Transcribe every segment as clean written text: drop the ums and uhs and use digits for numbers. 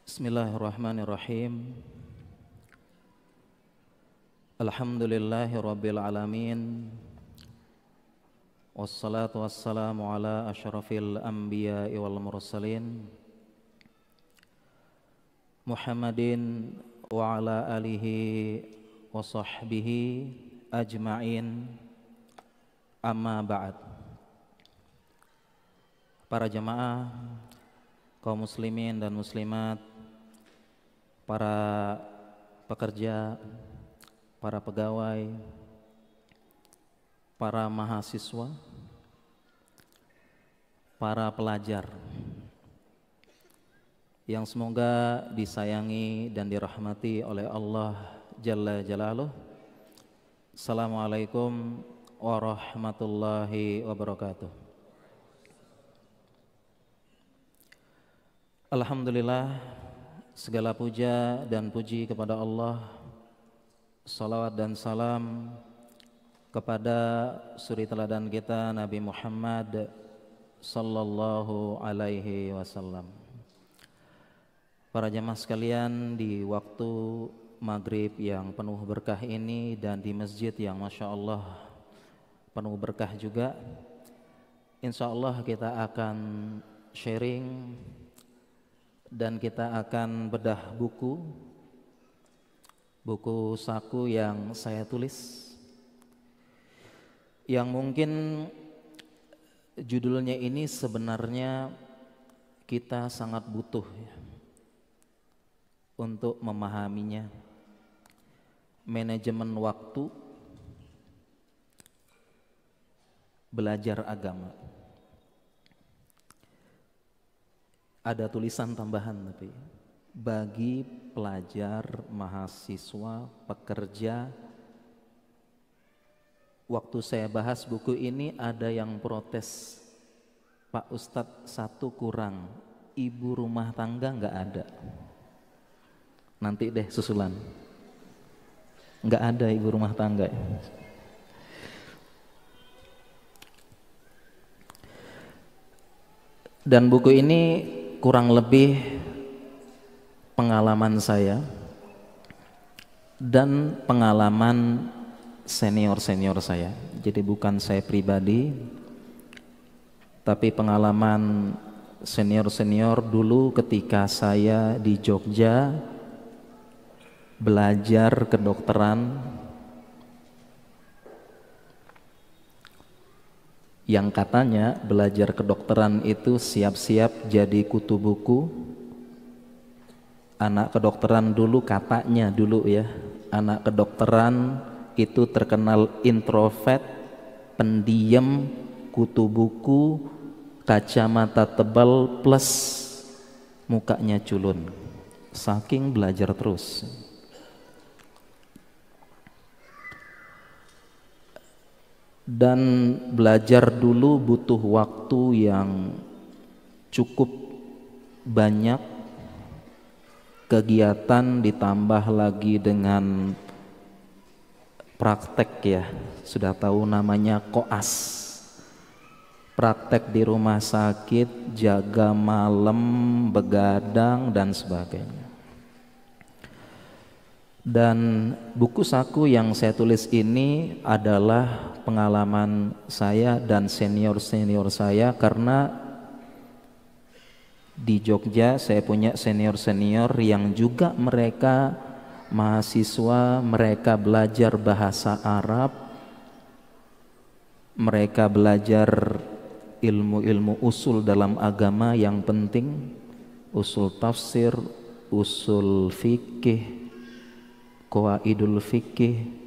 Bismillahirrahmanirrahim. Alhamdulillahirabbil alamin. Wassalatu wassalamu ala asyrafil anbiya'i wal mursalin Muhammadin wa ala alihi wa sahbihi ajma'in. Amma ba'd. Para jamaah, kaum muslimin dan muslimat, para pekerja, para pegawai, para mahasiswa, para pelajar yang semoga disayangi dan dirahmati oleh Allah Jalla Jalaluh. Assalamualaikum warahmatullahi wabarakatuh. Alhamdulillah, segala puja dan puji kepada Allah. Salawat dan salam kepada suri teladan kita Nabi Muhammad sallallahu alaihi wasallam. Para jamaah sekalian, di waktu maghrib yang penuh berkah ini dan di masjid yang Masya Allah penuh berkah juga, insya Allah kita akan sharing dan kita akan bedah buku saku yang saya tulis, yang mungkin judulnya ini sebenarnya kita sangat butuh untuk memahaminya. Manajemen waktu belajar agama. Ada tulisan tambahan tapi bagi pelajar, mahasiswa, pekerja. Waktu saya bahas buku ini ada yang protes, Pak Ustadz satu kurang, ibu rumah tangga nggak ada. Nanti deh susulan, nggak ada ibu rumah tangga. Dan buku ini kurang lebih pengalaman saya dan pengalaman senior-senior saya. Jadi bukan saya pribadi, tapi pengalaman senior-senior dulu ketika saya di Jogja belajar kedokteran, yang katanya belajar kedokteran itu siap-siap jadi kutu buku. Anak kedokteran dulu, katanya dulu ya, anak kedokteran itu terkenal introvert, pendiam, kutu buku, kacamata tebal plus mukanya culun, saking belajar terus. Dan belajar dulu butuh waktu yang cukup banyak, kegiatan ditambah lagi dengan praktek ya, sudah tahu namanya koas, praktek di rumah sakit, jaga malam, begadang dan sebagainya. Dan buku saku yang saya tulis ini adalah pengalaman saya dan senior-senior saya, karena di Jogja saya punya senior-senior yang juga mereka mahasiswa, mereka belajar bahasa Arab, mereka belajar ilmu-ilmu usul dalam agama yang penting, usul tafsir, usul fikih, qawaidul fikih,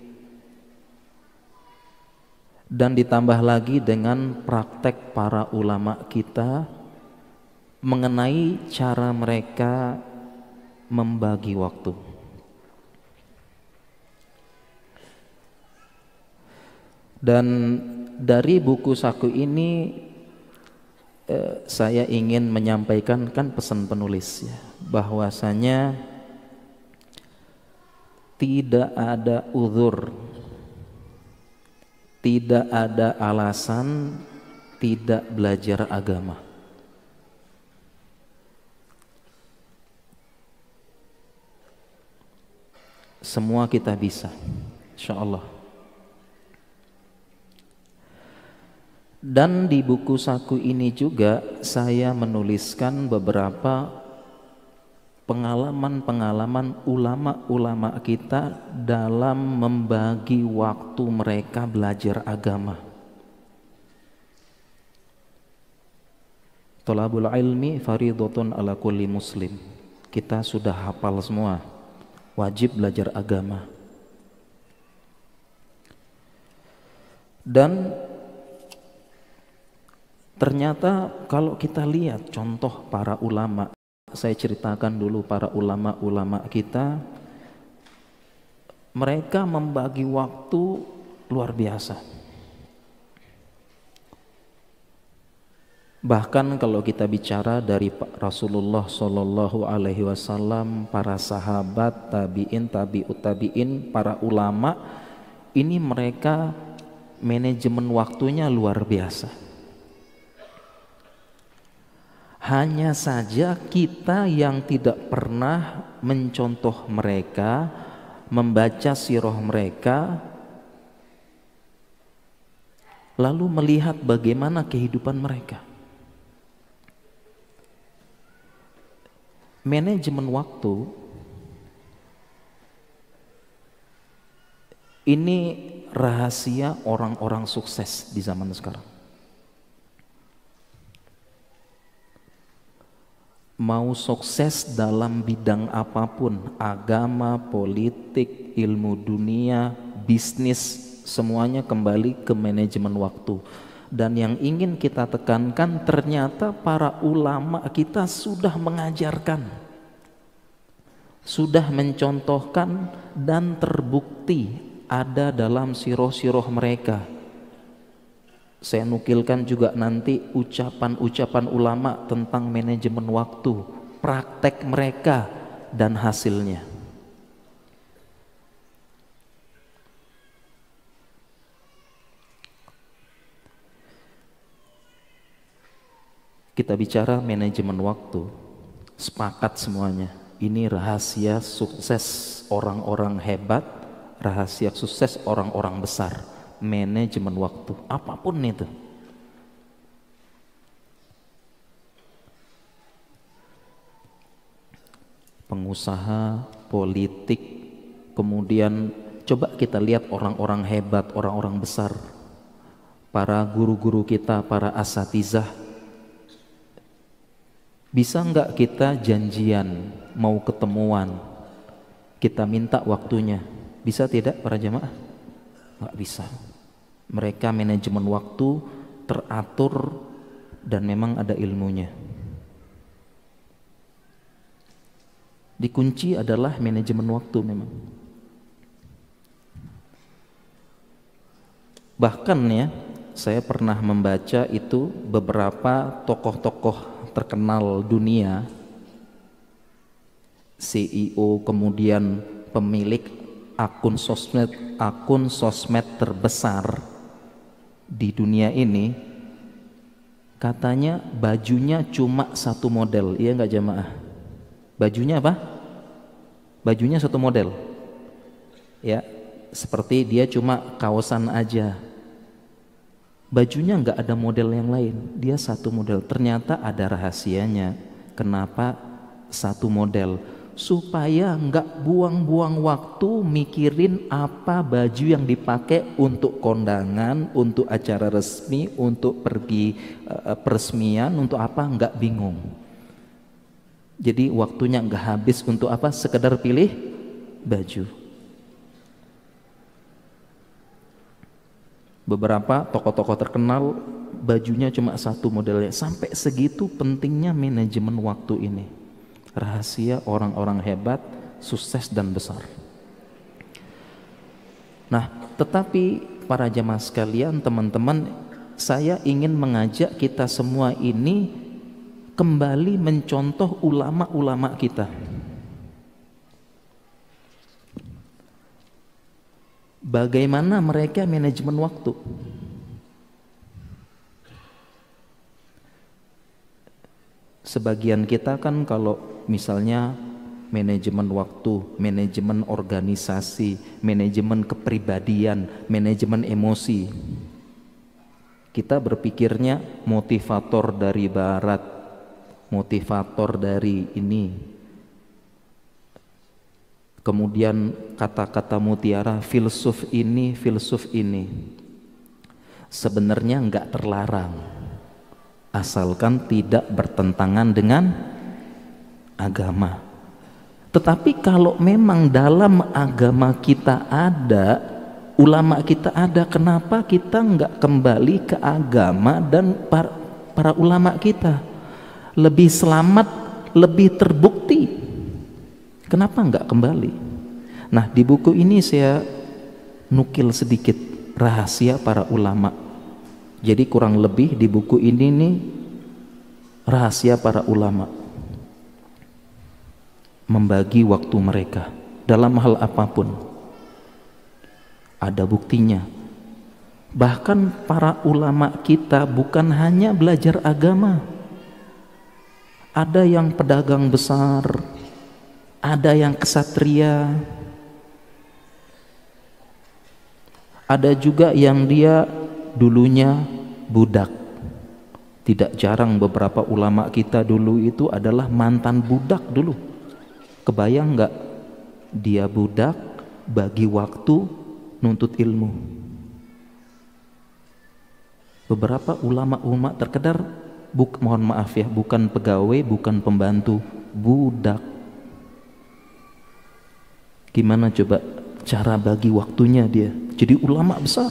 dan ditambah lagi dengan praktek para ulama kita mengenai cara mereka membagi waktu. Dan dari buku saku ini saya ingin menyampaikan kan pesan penulis ya, bahwasanya tidak ada uzur, tidak ada alasan tidak belajar agama. Semua kita bisa, insya Allah. Dan di buku saku ini juga saya menuliskan beberapa pengalaman-pengalaman ulama-ulama kita dalam membagi waktu mereka belajar agama. Thalabul ilmi fardhatun ala kulli muslim. Kita sudah hafal semua, wajib belajar agama. Dan ternyata kalau kita lihat contoh para ulama, saya ceritakan dulu para ulama-ulama kita, mereka membagi waktu luar biasa. Bahkan kalau kita bicara dari Rasulullah Shallallahu Alaihi Wasallam, para sahabat, tabiin, tabiut tabiin, para ulama, ini mereka manajemen waktunya luar biasa. Hanya saja kita yang tidak pernah mencontoh mereka, membaca sirah mereka, lalu melihat bagaimana kehidupan mereka. Manajemen waktu ini rahasia orang-orang sukses di zaman sekarang. Mau sukses dalam bidang apapun, agama, politik, ilmu dunia, bisnis, semuanya kembali ke manajemen waktu. Dan yang ingin kita tekankan, ternyata para ulama kita sudah mengajarkan, sudah mencontohkan, dan terbukti ada dalam sirah-sirah mereka. Saya nukilkan juga nanti ucapan-ucapan ulama tentang manajemen waktu, praktek mereka dan hasilnya. Kita bicara manajemen waktu, sepakat semuanya. Ini rahasia sukses orang-orang hebat, rahasia sukses orang-orang besar. Manajemen waktu, apapun itu. Pengusaha, politik, kemudian coba kita lihat orang-orang hebat, orang-orang besar. Para guru-guru kita, para asatizah. Bisa enggak kita janjian, mau ketemuan, kita minta waktunya? Bisa tidak para jamaah? Enggak bisa. Mereka manajemen waktu teratur dan memang ada ilmunya. Dikunci adalah manajemen waktu memang. Bahkan ya, saya pernah membaca itu beberapa tokoh-tokoh terkenal dunia, CEO, kemudian pemilik akun sosmed terbesar di dunia ini, katanya bajunya cuma satu model. Iya nggak jamaah? Bajunya apa? Bajunya satu model. Ya, seperti dia cuma kaosan aja. Bajunya nggak ada model yang lain, dia satu model. Ternyata ada rahasianya. Kenapa satu model? Supaya nggak buang-buang waktu mikirin apa baju yang dipakai untuk kondangan, untuk acara resmi, untuk pergi peresmian, untuk apa, nggak bingung. Jadi waktunya nggak habis untuk apa, sekedar pilih baju. Beberapa tokoh-tokoh terkenal bajunya cuma satu modelnya. Sampai segitu pentingnya manajemen waktu ini. Rahasia orang-orang hebat, sukses dan besar. Nah, tetapi para jamaah sekalian, teman-teman, saya ingin mengajak kita semua ini kembali mencontoh ulama-ulama kita. Bagaimana mereka manajemen waktu? Sebagian kita kan kalau misalnya manajemen waktu, manajemen organisasi, manajemen kepribadian, manajemen emosi. Kita berpikirnya motivator dari barat, motivator dari ini. Kemudian kata-kata mutiara, filsuf ini, filsuf ini. Sebenarnya enggak terlarang, asalkan tidak bertentangan dengan agama. Tetapi kalau memang dalam agama kita ada, ulama kita ada, kenapa kita enggak kembali ke agama dan para ulama kita? Lebih selamat, lebih terbukti. Kenapa enggak kembali? Nah, di buku ini saya nukil sedikit rahasia para ulama. Jadi kurang lebih di buku ini nih rahasia para ulama membagi waktu mereka dalam hal apapun. Ada buktinya. Bahkan para ulama kita bukan hanya belajar agama. Ada yang pedagang besar, ada yang ksatria, ada juga yang dia dulunya budak. Tidak jarang beberapa ulama kita dulu itu adalah mantan budak dulu. Kebayang nggak dia budak bagi waktu nuntut ilmu? Beberapa ulama terkedar mohon maaf ya, bukan pegawai, bukan pembantu, budak. Gimana coba cara bagi waktunya dia? Jadi ulama besar.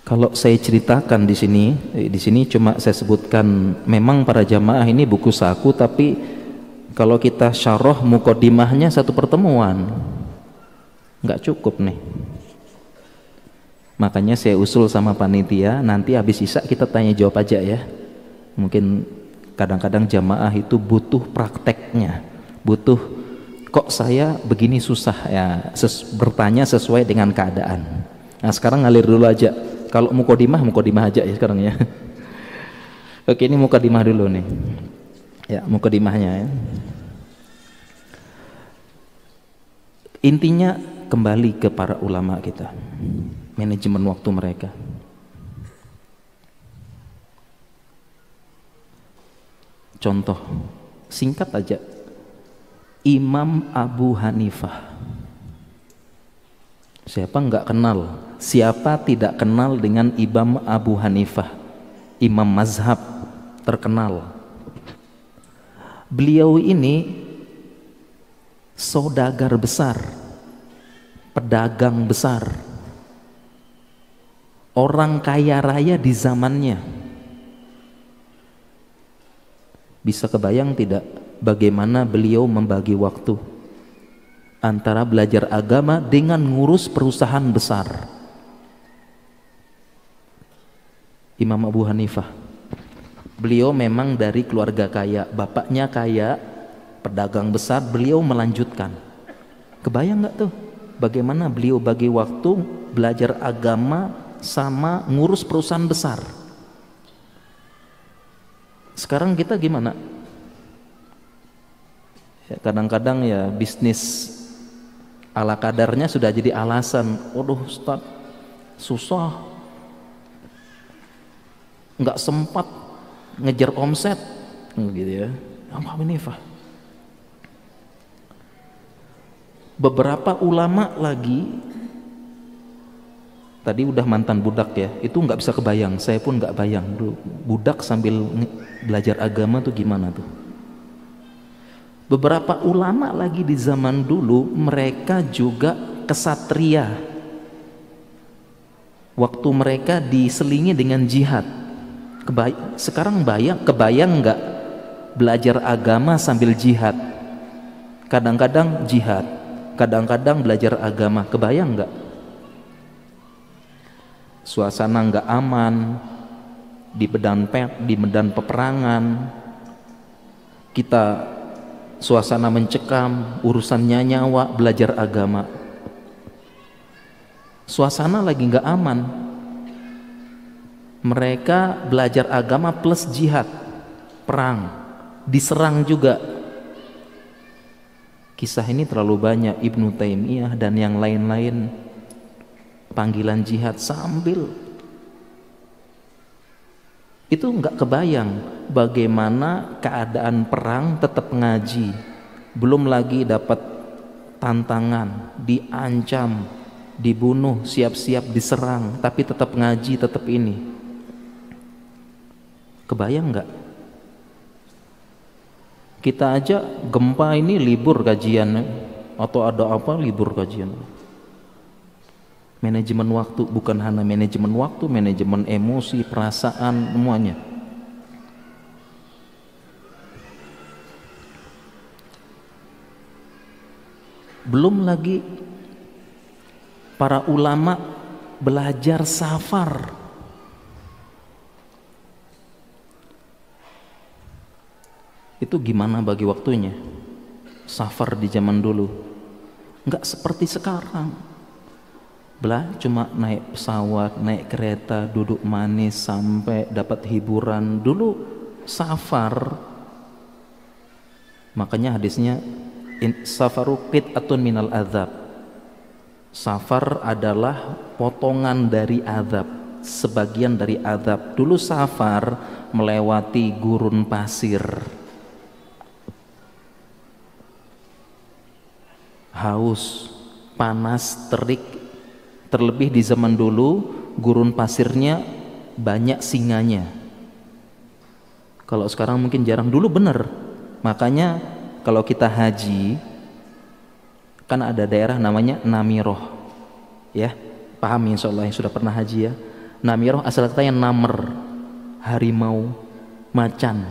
Kalau saya ceritakan di sini cuma saya sebutkan, memang para jamaah ini buku saku, tapi kalau kita syarah mukodimahnya satu pertemuan, nggak cukup nih. Makanya saya usul sama panitia, nanti habis isya kita tanya jawab aja ya. Mungkin kadang-kadang jamaah itu butuh prakteknya, butuh kok saya begini susah ya, bertanya sesuai dengan keadaan. Nah sekarang ngalir dulu aja. Kalau mukodimah aja ya sekarang ya. Oke, ini mukodimah dulu nih. Ya, mukodimahnya ya. Intinya kembali ke para ulama kita. Manajemen waktu mereka. Contoh singkat aja. Imam Abu Hanifah. Siapa enggak kenal? Siapa tidak kenal dengan Imam Abu Hanifah? Imam mazhab terkenal. Beliau ini saudagar besar, pedagang besar, orang kaya raya di zamannya. Bisa kebayang tidak bagaimana beliau membagi waktu antara belajar agama dengan ngurus perusahaan besar? Imam Abu Hanifah, beliau memang dari keluarga kaya, bapaknya kaya, pedagang besar, beliau melanjutkan. Kebayang nggak tuh bagaimana beliau bagi waktu belajar agama sama ngurus perusahaan besar? Sekarang kita gimana? Ya, kadang-kadang ya bisnis ala kadarnya sudah jadi alasan. Waduh Ustaz, susah, nggak sempat ngejar omset gitu ya. Abu Hanifah. Beberapa ulama lagi, tadi udah mantan budak ya, itu nggak bisa kebayang, saya pun nggak bayang dulu budak sambil belajar agama tuh gimana tuh. Beberapa ulama lagi di zaman dulu, mereka juga kesatria, waktu mereka diselingi dengan jihad. Sekarang kebayang nggak belajar agama sambil jihad? Kadang-kadang jihad, kadang-kadang belajar agama. Kebayang nggak? Suasana nggak aman di medan peperangan. Kita suasana mencekam, urusannya nyawa, belajar agama. Suasana lagi nggak aman. Mereka belajar agama plus jihad, perang, diserang juga. Kisah ini terlalu banyak, Ibnu Taimiyah dan yang lain-lain, panggilan jihad sambil itu nggak kebayang bagaimana keadaan perang tetap ngaji, belum lagi dapat tantangan, diancam, dibunuh, siap-siap diserang, tapi tetap ngaji, tetap ini. Kebayang nggak? Kita aja gempa ini libur kajian, atau ada apa libur kajian. Manajemen waktu, bukan hanya manajemen waktu, manajemen emosi, perasaan, semuanya. Belum lagi para ulama belajar safar. Itu gimana bagi waktunya? Safar di zaman dulu nggak seperti sekarang. Cuma naik pesawat, naik kereta, duduk manis sampai dapat hiburan. Dulu safar, makanya hadisnya safaru qit'atun minal azab. Safar adalah potongan dari azab, sebagian dari azab. Dulu safar melewati gurun pasir, haus, panas, terik. Terlebih di zaman dulu gurun pasirnya banyak singanya. Kalau sekarang mungkin jarang, dulu bener. Makanya kalau kita haji kan ada daerah namanya Namiroh, ya, paham insyaallah yang sudah pernah haji ya. Namiroh asal katanya namer, harimau, macan,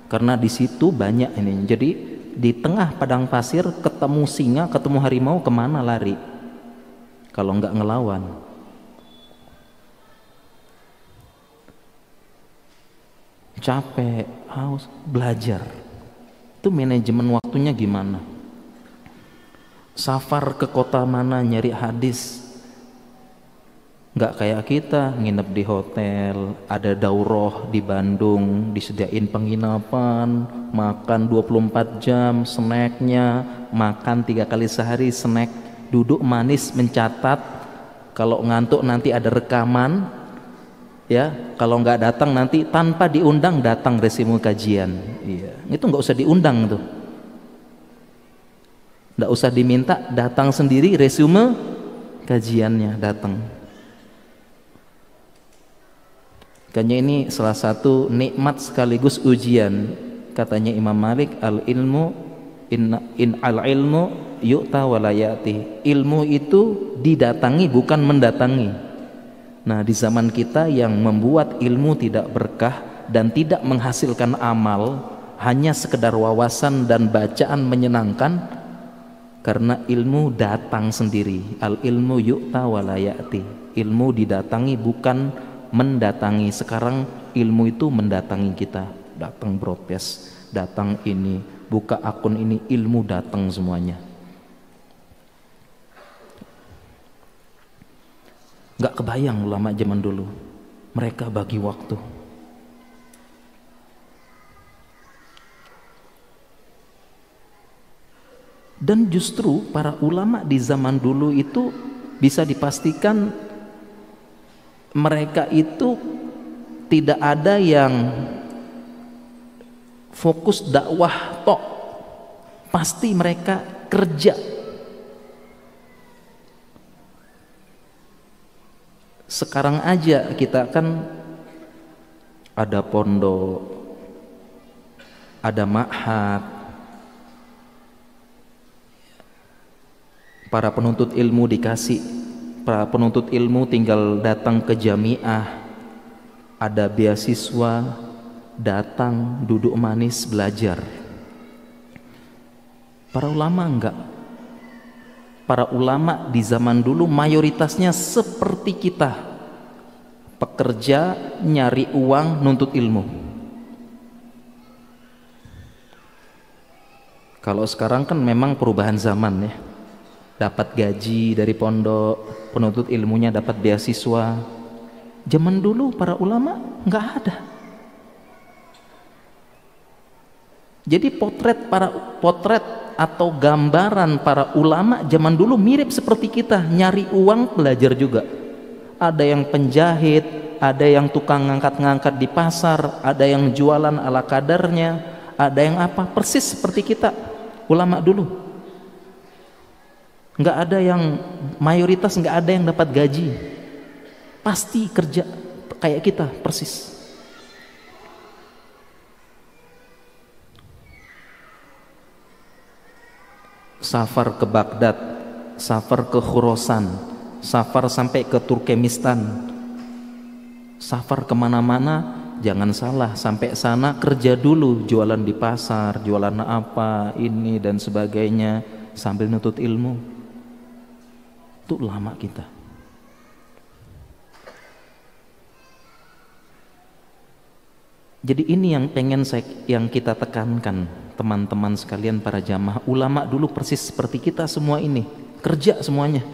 karena di situ banyak ini. Jadi di tengah padang pasir ketemu singa, ketemu harimau, kemana lari kalau nggak ngelawan? Capek, haus, belajar. Itu manajemen waktunya gimana? Safar ke kota mana nyari hadis? Nggak kayak kita nginep di hotel, ada daurah di Bandung, disediain penginapan, makan 24 jam, snacknya, makan 3 kali sehari snack, duduk manis mencatat, kalau ngantuk nanti ada rekaman, ya, kalau nggak datang nanti tanpa diundang datang resume kajian. Iya, itu nggak usah diundang tuh, nggak usah diminta, datang sendiri resume kajiannya datang. Kayaknya ini salah satu nikmat sekaligus ujian. Katanya Imam Malik, al ilmu in al ilmu yu'ta walayati. Ilmu itu didatangi bukan mendatangi. Nah, di zaman kita yang membuat ilmu tidak berkah dan tidak menghasilkan amal, hanya sekedar wawasan dan bacaan menyenangkan, karena ilmu datang sendiri. Al ilmu yu'ta walayati. Ilmu didatangi bukan mendatangi. Sekarang ilmu itu mendatangi kita, datang broadcast, datang ini, buka akun ini, ilmu datang semuanya. Gak kebayang ulama zaman dulu, mereka bagi waktu. Dan justru para ulama di zaman dulu itu bisa dipastikan mereka itu tidak ada yang fokus dakwah tok, pasti mereka kerja. Sekarang aja kita kan ada pondok, ada ma'had, para penuntut ilmu dikasih, para penuntut ilmu tinggal datang ke jamiah, ada beasiswa, datang duduk manis belajar. Para ulama enggak. Para ulama di zaman dulu mayoritasnya seperti kita, pekerja, nyari uang, nuntut ilmu. Kalau sekarang kan memang perubahan zaman ya, dapat gaji dari pondok, penuntut ilmunya dapat beasiswa, Zaman dulu para ulama nggak ada. Jadi potret atau gambaran para ulama zaman dulu mirip seperti kita, nyari uang belajar juga. Ada yang penjahit, ada yang tukang ngangkat-ngangkat di pasar, ada yang jualan ala kadarnya, ada yang apa, persis seperti kita ulama dulu. Nggak ada yang, mayoritas nggak ada yang dapat gaji, pasti kerja kayak kita persis. Safar ke Baghdad, safar ke Khurasan, safar sampai ke Turkmenistan, safar kemana-mana. Jangan salah, sampai sana kerja dulu, jualan di pasar, jualan apa ini dan sebagainya, sambil nutut ilmu. Itu lama kita. Jadi ini yang kita tekankan, teman-teman sekalian, para jamaah. Ulama dulu persis seperti kita semua ini, kerja semuanya,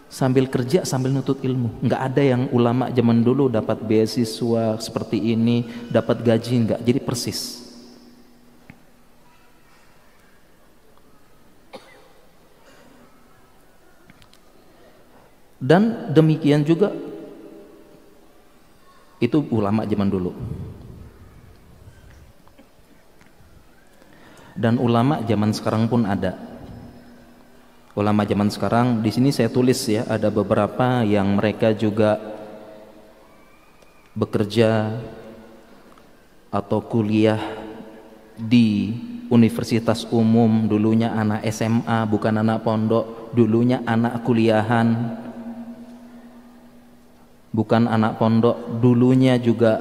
sambil kerja sambil nutut ilmu. Nggak ada yang ulama zaman dulu dapat beasiswa seperti ini, dapat gaji, nggak. Jadi persis. Dan demikian juga itu ulama zaman dulu. Dan ulama zaman sekarang pun ada. Ulama zaman sekarang, di sini saya tulis ya, ada beberapa yang mereka juga bekerja atau kuliah di universitas umum, dulunya anak SMA, bukan anak pondok, dulunya anak kuliahan, bukan anak pondok, dulunya juga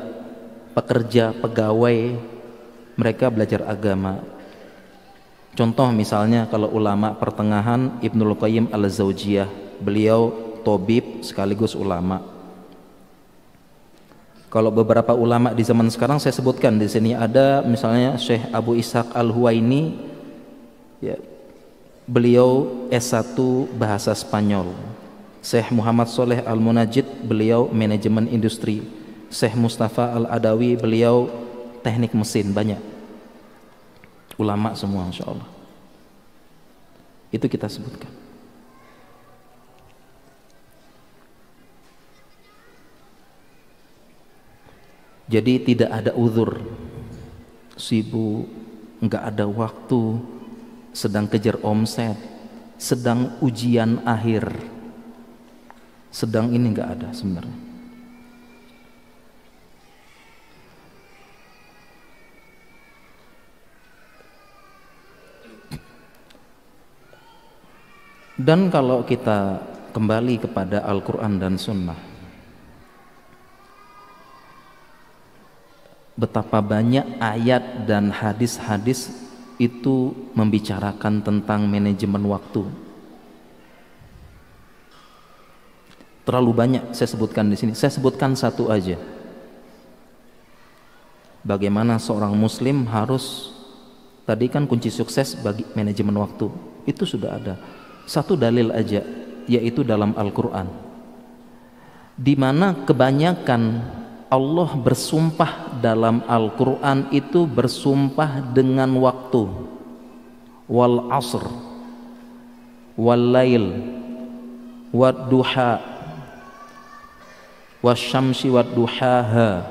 pekerja, pegawai, mereka belajar agama. Contoh misalnya kalau ulama pertengahan Ibnul Qayyim Al-Zaujiyah, beliau tobib sekaligus ulama. Kalau beberapa ulama di zaman sekarang saya sebutkan di sini ada misalnya Syekh Abu Ishaq Al-Huwaini, ya, beliau S1 bahasa Spanyol. Syekh Muhammad Soleh Al-Munajjid, beliau manajemen industri. Syekh Mustafa Al-Adawi, beliau teknik mesin. Banyak ulama semua, insya Allah. Itu kita sebutkan. Jadi tidak ada uzur, sibuk, nggak ada waktu, sedang kejar omset, sedang ujian akhir, sedang ini nggak ada sebenarnya. Dan kalau kita kembali kepada Al-Quran dan Sunnah, betapa banyak ayat dan hadis-hadis itu membicarakan tentang manajemen waktu. Terlalu banyak saya sebutkan di sini. Saya sebutkan satu aja. Bagaimana seorang muslim harus, tadi kan kunci sukses bagi manajemen waktu, itu sudah ada. Satu dalil aja, yaitu dalam Al-Quran, di mana kebanyakan Allah bersumpah dalam Al-Quran itu bersumpah dengan waktu. Wal asr, wal lail, wad duha, wasyamsi wad duhaha,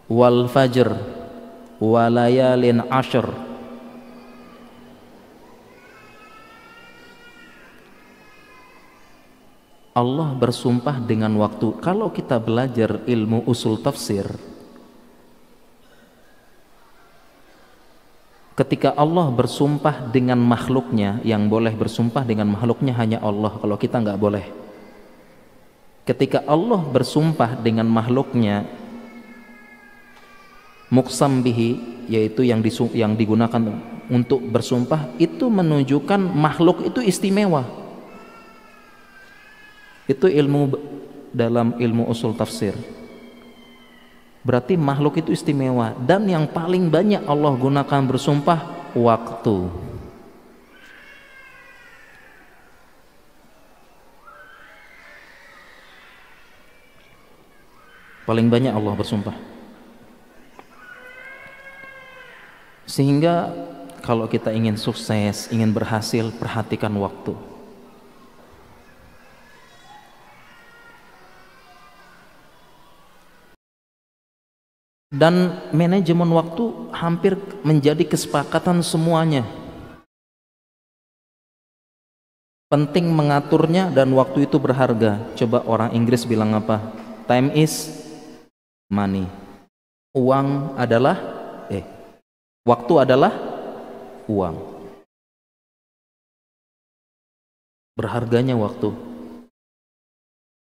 wal fajr, walayalin ashr. Allah bersumpah dengan waktu. Kalau kita belajar ilmu usul tafsir, ketika Allah bersumpah dengan makhluknya, yang boleh bersumpah dengan makhluknya hanya Allah, kalau kita nggak boleh. Ketika Allah bersumpah dengan makhluknya, muqsam bihi, yaitu yang digunakan untuk bersumpah, itu menunjukkan makhluk itu istimewa. Itu ilmu dalam ilmu usul tafsir. Berarti makhluk itu istimewa, dan yang paling banyak Allah gunakan bersumpah waktu. Paling banyak Allah bersumpah. Sehingga kalau kita ingin sukses, ingin berhasil, perhatikan waktu. Dan manajemen waktu hampir menjadi kesepakatan semuanya. Penting mengaturnya dan waktu itu berharga. Coba orang Inggris bilang apa? Time is money. Uang adalah waktu adalah uang. Berharganya waktu.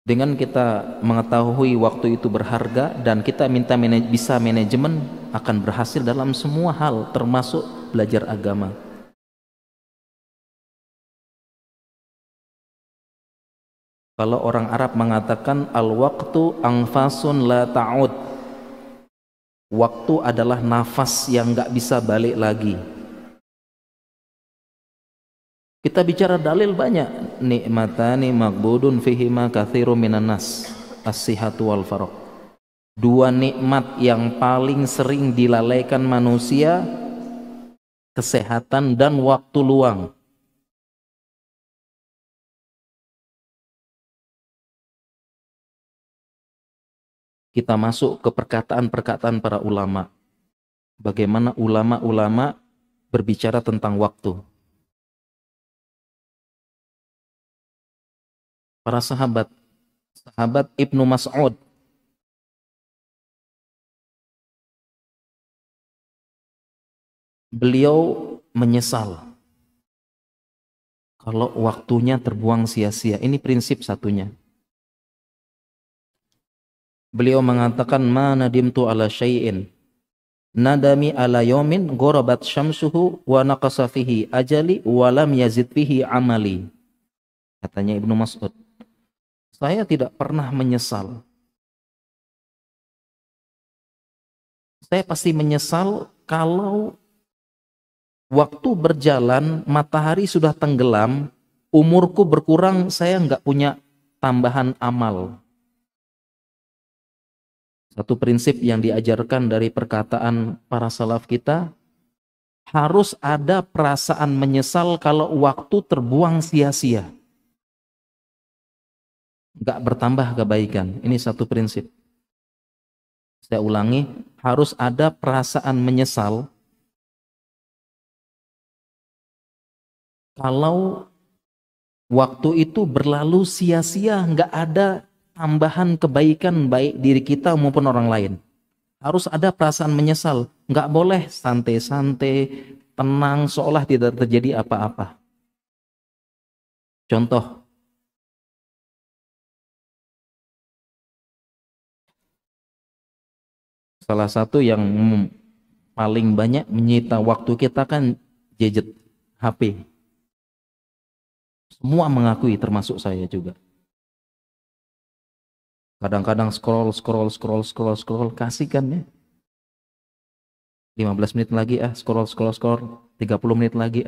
Dengan kita mengetahui waktu itu berharga dan kita bisa manajemen, akan berhasil dalam semua hal, termasuk belajar agama. Kalau orang Arab mengatakan al-waqtu anfasun la ta'ud, waktu adalah nafas yang gak bisa balik lagi. Kita bicara dalil banyak, nikmatani maghbudun fihima katsirun minan nas, as-sihhatu wal faragh. Dua nikmat yang paling sering dilalaikan manusia, kesehatan dan waktu luang. Kita masuk ke perkataan-perkataan para ulama. Bagaimana ulama-ulama berbicara tentang waktu. Para sahabat Ibnu Mas'ud, beliau menyesal kalau waktunya terbuang sia-sia. Ini prinsip satunya. Beliau mengatakan, ma nadimtu ala syai'in nadami ala yawmin gharabat syamsuhu wa naqasa fihi ajali wa lam yazid fihi amali. Katanya Ibnu Mas'ud, saya tidak pernah menyesal. Saya pasti menyesal kalau waktu berjalan, matahari sudah tenggelam, umurku berkurang, saya nggak punya tambahan amal. Satu prinsip yang diajarkan dari perkataan para salaf kita, harus ada perasaan menyesal kalau waktu terbuang sia-sia. Nggak bertambah kebaikan. Ini satu prinsip. Saya ulangi, harus ada perasaan menyesal kalau waktu itu berlalu sia-sia, nggak ada tambahan kebaikan baik diri kita maupun orang lain. Harus ada perasaan menyesal. Nggak boleh santai-santai, tenang, seolah tidak terjadi apa-apa. Contoh, salah satu yang paling banyak menyita waktu kita kan gadget, HP. Semua mengakui, termasuk saya juga. Kadang-kadang scroll, kasihkan ya. 15 menit lagi scroll, 30 menit lagi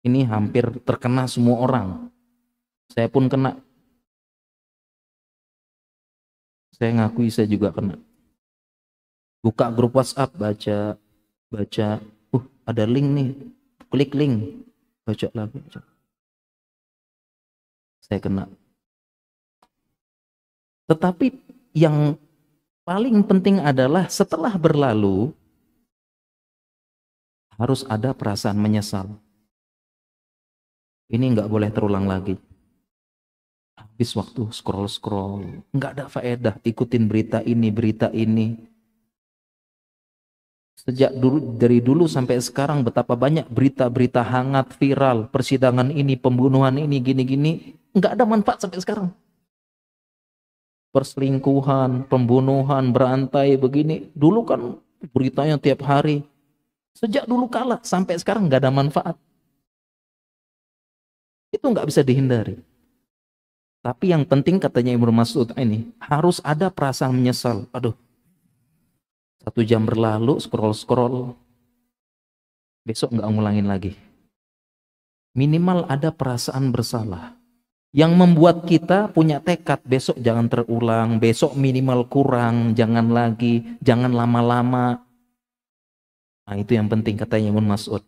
Ini hampir terkena semua orang. Saya pun kena. Saya ngakui saya juga kena. Buka grup WhatsApp, baca, ada link nih, klik link, baca lagi. Saya kena. Tetapi yang paling penting adalah setelah berlalu, harus ada perasaan menyesal. Ini nggak boleh terulang lagi. Habis waktu scroll, nggak ada faedah, ikutin berita ini. Dari dulu sampai sekarang betapa banyak berita-berita hangat, viral, persidangan ini, pembunuhan ini, gini-gini, nggak ada manfaat sampai sekarang. Perselingkuhan, pembunuhan, berantai begini, dulu kan beritanya tiap hari. Sejak dulu kala sampai sekarang nggak ada manfaat. Itu nggak bisa dihindari. Tapi yang penting katanya Ibnu Mas'ud ini, harus ada perasaan menyesal. Aduh, 1 jam berlalu, scroll, besok nggak ngulangin lagi. Minimal ada perasaan bersalah. Yang membuat kita punya tekad, besok jangan terulang, besok minimal kurang, jangan lagi, jangan lama-lama. Nah itu yang penting katanya Ibnu Mas'ud.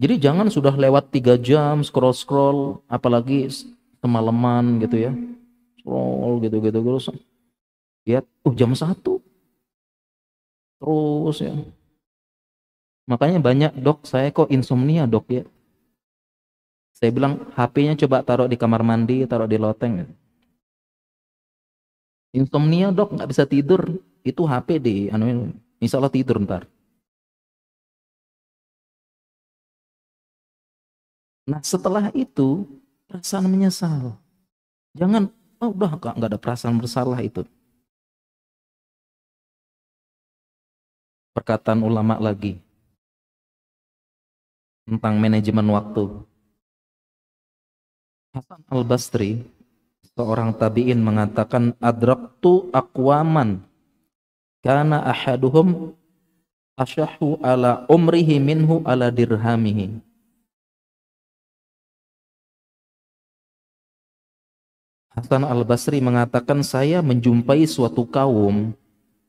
Jadi jangan sudah lewat 3 jam scroll-scroll, apalagi semalaman gitu ya. Scroll gitu-gitu terus. Ya, jam 1. Terus ya. Makanya banyak, dok, saya kok insomnia, dok ya. Saya bilang HP-nya coba taruh di kamar mandi, taruh di loteng. Insomnia, dok, nggak bisa tidur. Itu HP di insya Allah tidur ntar. Nah setelah itu perasaan menyesal. Jangan, udah nggak ada perasaan bersalah itu. Perkataan ulama lagi tentang manajemen waktu. Hasan Al-Basri, seorang tabi'in mengatakan, adraktu aqwaman kana ahaduhum asyahu ala umrihi minhu ala dirhamihi. Hasan Al-Basri mengatakan, saya menjumpai suatu kaum,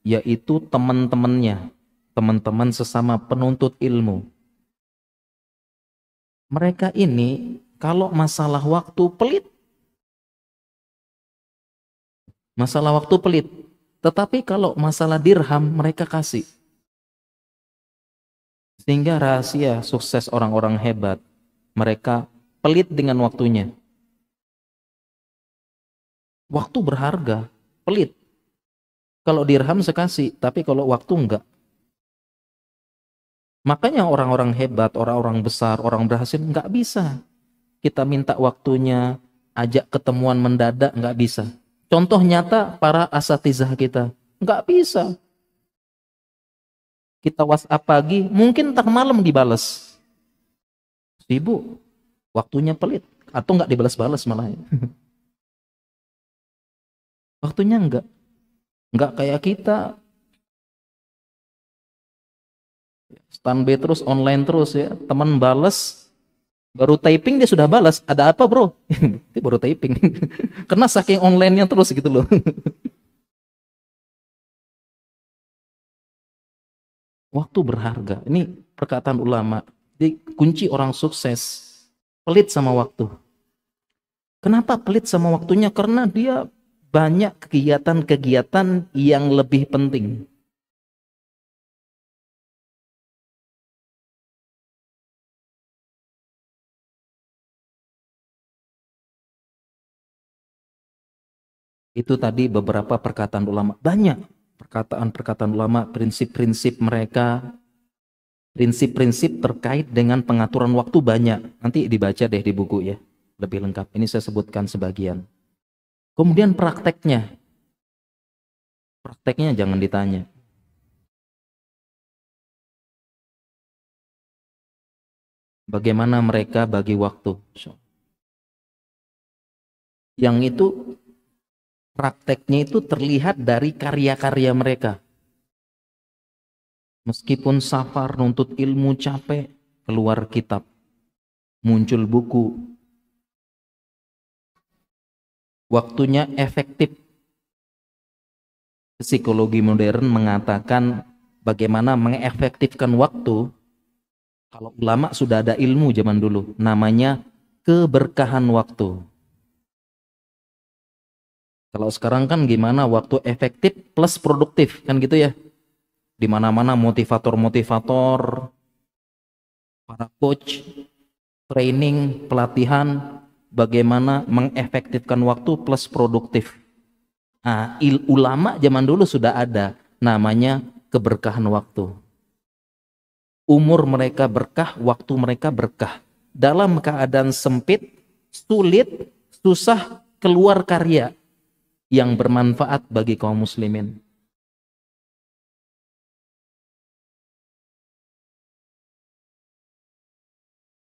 yaitu teman-temannya, teman-teman sesama penuntut ilmu. Mereka ini kalau masalah waktu pelit. Masalah waktu pelit. Tetapi kalau masalah dirham mereka kasih. Sehingga rahasia sukses orang-orang hebat, mereka pelit dengan waktunya. Waktu berharga, pelit. Kalau dirham sekasih, tapi kalau waktu enggak. Makanya orang-orang hebat, orang-orang besar, orang berhasil enggak bisa. Kita minta waktunya, ajak ketemuan mendadak, enggak bisa. Contoh nyata para asatizah kita, enggak bisa. Kita WhatsApp pagi, mungkin ntar malam dibales. Sibuk, waktunya pelit. Atau enggak dibalas-balas malah. Waktunya enggak kayak kita. Standby terus, online terus ya. Teman bales, baru typing dia sudah balas. Ada apa bro? Itu baru typing. Karena saking online-nya terus gitu loh. Waktu berharga. Ini perkataan ulama. Jadi kunci orang sukses, pelit sama waktu. Kenapa pelit sama waktunya? Karena dia banyak kegiatan-kegiatan yang lebih penting. Itu tadi beberapa perkataan ulama. Banyak perkataan-perkataan ulama, prinsip-prinsip mereka, prinsip-prinsip terkait dengan pengaturan waktu banyak. Nanti dibaca deh di buku ya, lebih lengkap. Ini saya sebutkan sebagian. Kemudian prakteknya. Prakteknya jangan ditanya. Bagaimana mereka bagi waktu. Yang itu prakteknya itu terlihat dari karya-karya mereka. Meskipun safar nuntut ilmu capek, keluar kitab, muncul buku. Waktunya efektif. Psikologi modern mengatakan bagaimana mengefektifkan waktu. Kalau ulama sudah ada ilmu zaman dulu, namanya keberkahan waktu. Kalau sekarang kan gimana waktu efektif plus produktif kan gitu ya. Di mana-mana motivator-motivator, para coach, training, pelatihan, bagaimana mengefektifkan waktu plus produktif. Nah, ulama zaman dulu sudah ada namanya keberkahan waktu. Umur mereka berkah, waktu mereka berkah. Dalam keadaan sempit, sulit, susah, keluar karya yang bermanfaat bagi kaum muslimin.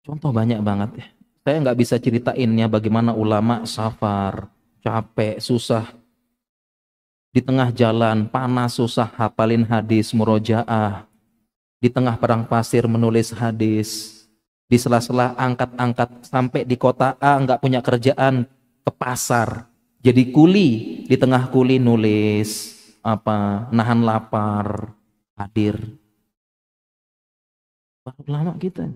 Contoh banyak banget ya. Saya nggak bisa ceritainnya bagaimana ulama safar, capek, susah. Di tengah jalan, panas, susah, hafalin hadis, murojaah. Di tengah padang pasir menulis hadis. Di sela-sela angkat-angkat sampai di kota A nggak punya kerjaan, ke pasar. Jadi kuli, di tengah kuli nulis, nahan lapar, hadir. Lama kita.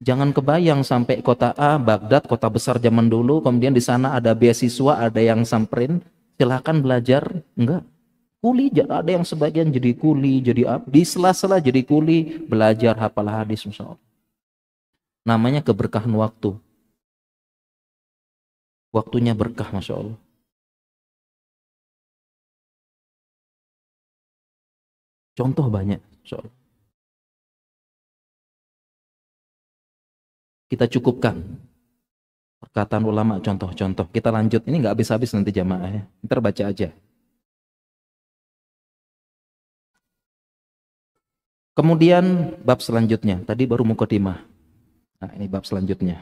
Jangan kebayang sampai kota A, Baghdad, kota besar zaman dulu, kemudian di sana ada beasiswa, ada yang samperin, silahkan belajar. Enggak. Kuli, ada yang sebagian jadi kuli, jadi di sela-sela jadi kuli, belajar hafal hadis, Masya Allah. Namanya keberkahan waktu. Waktunya berkah, Masya Allah. Contoh banyak, Masya Allah. Kita cukupkan perkataan ulama, contoh-contoh. Kita lanjut, ini nggak habis-habis nanti jamaah ya. Ntar baca aja. Kemudian bab selanjutnya, tadi baru mukadimah. Nah, ini bab selanjutnya.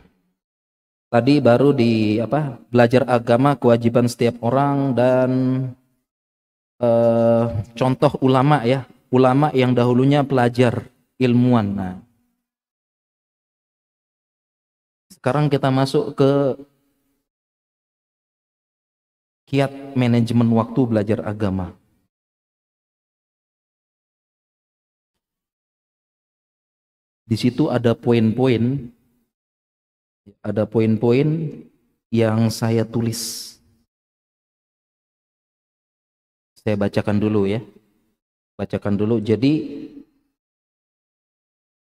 Tadi baru di belajar agama kewajiban setiap orang dan contoh ulama ya, ulama yang dahulunya pelajar ilmuwan. Nah, sekarang kita masuk ke kiat manajemen waktu belajar agama. Di situ ada poin-poin yang saya tulis. Saya bacakan dulu ya. Bacakan dulu. Jadi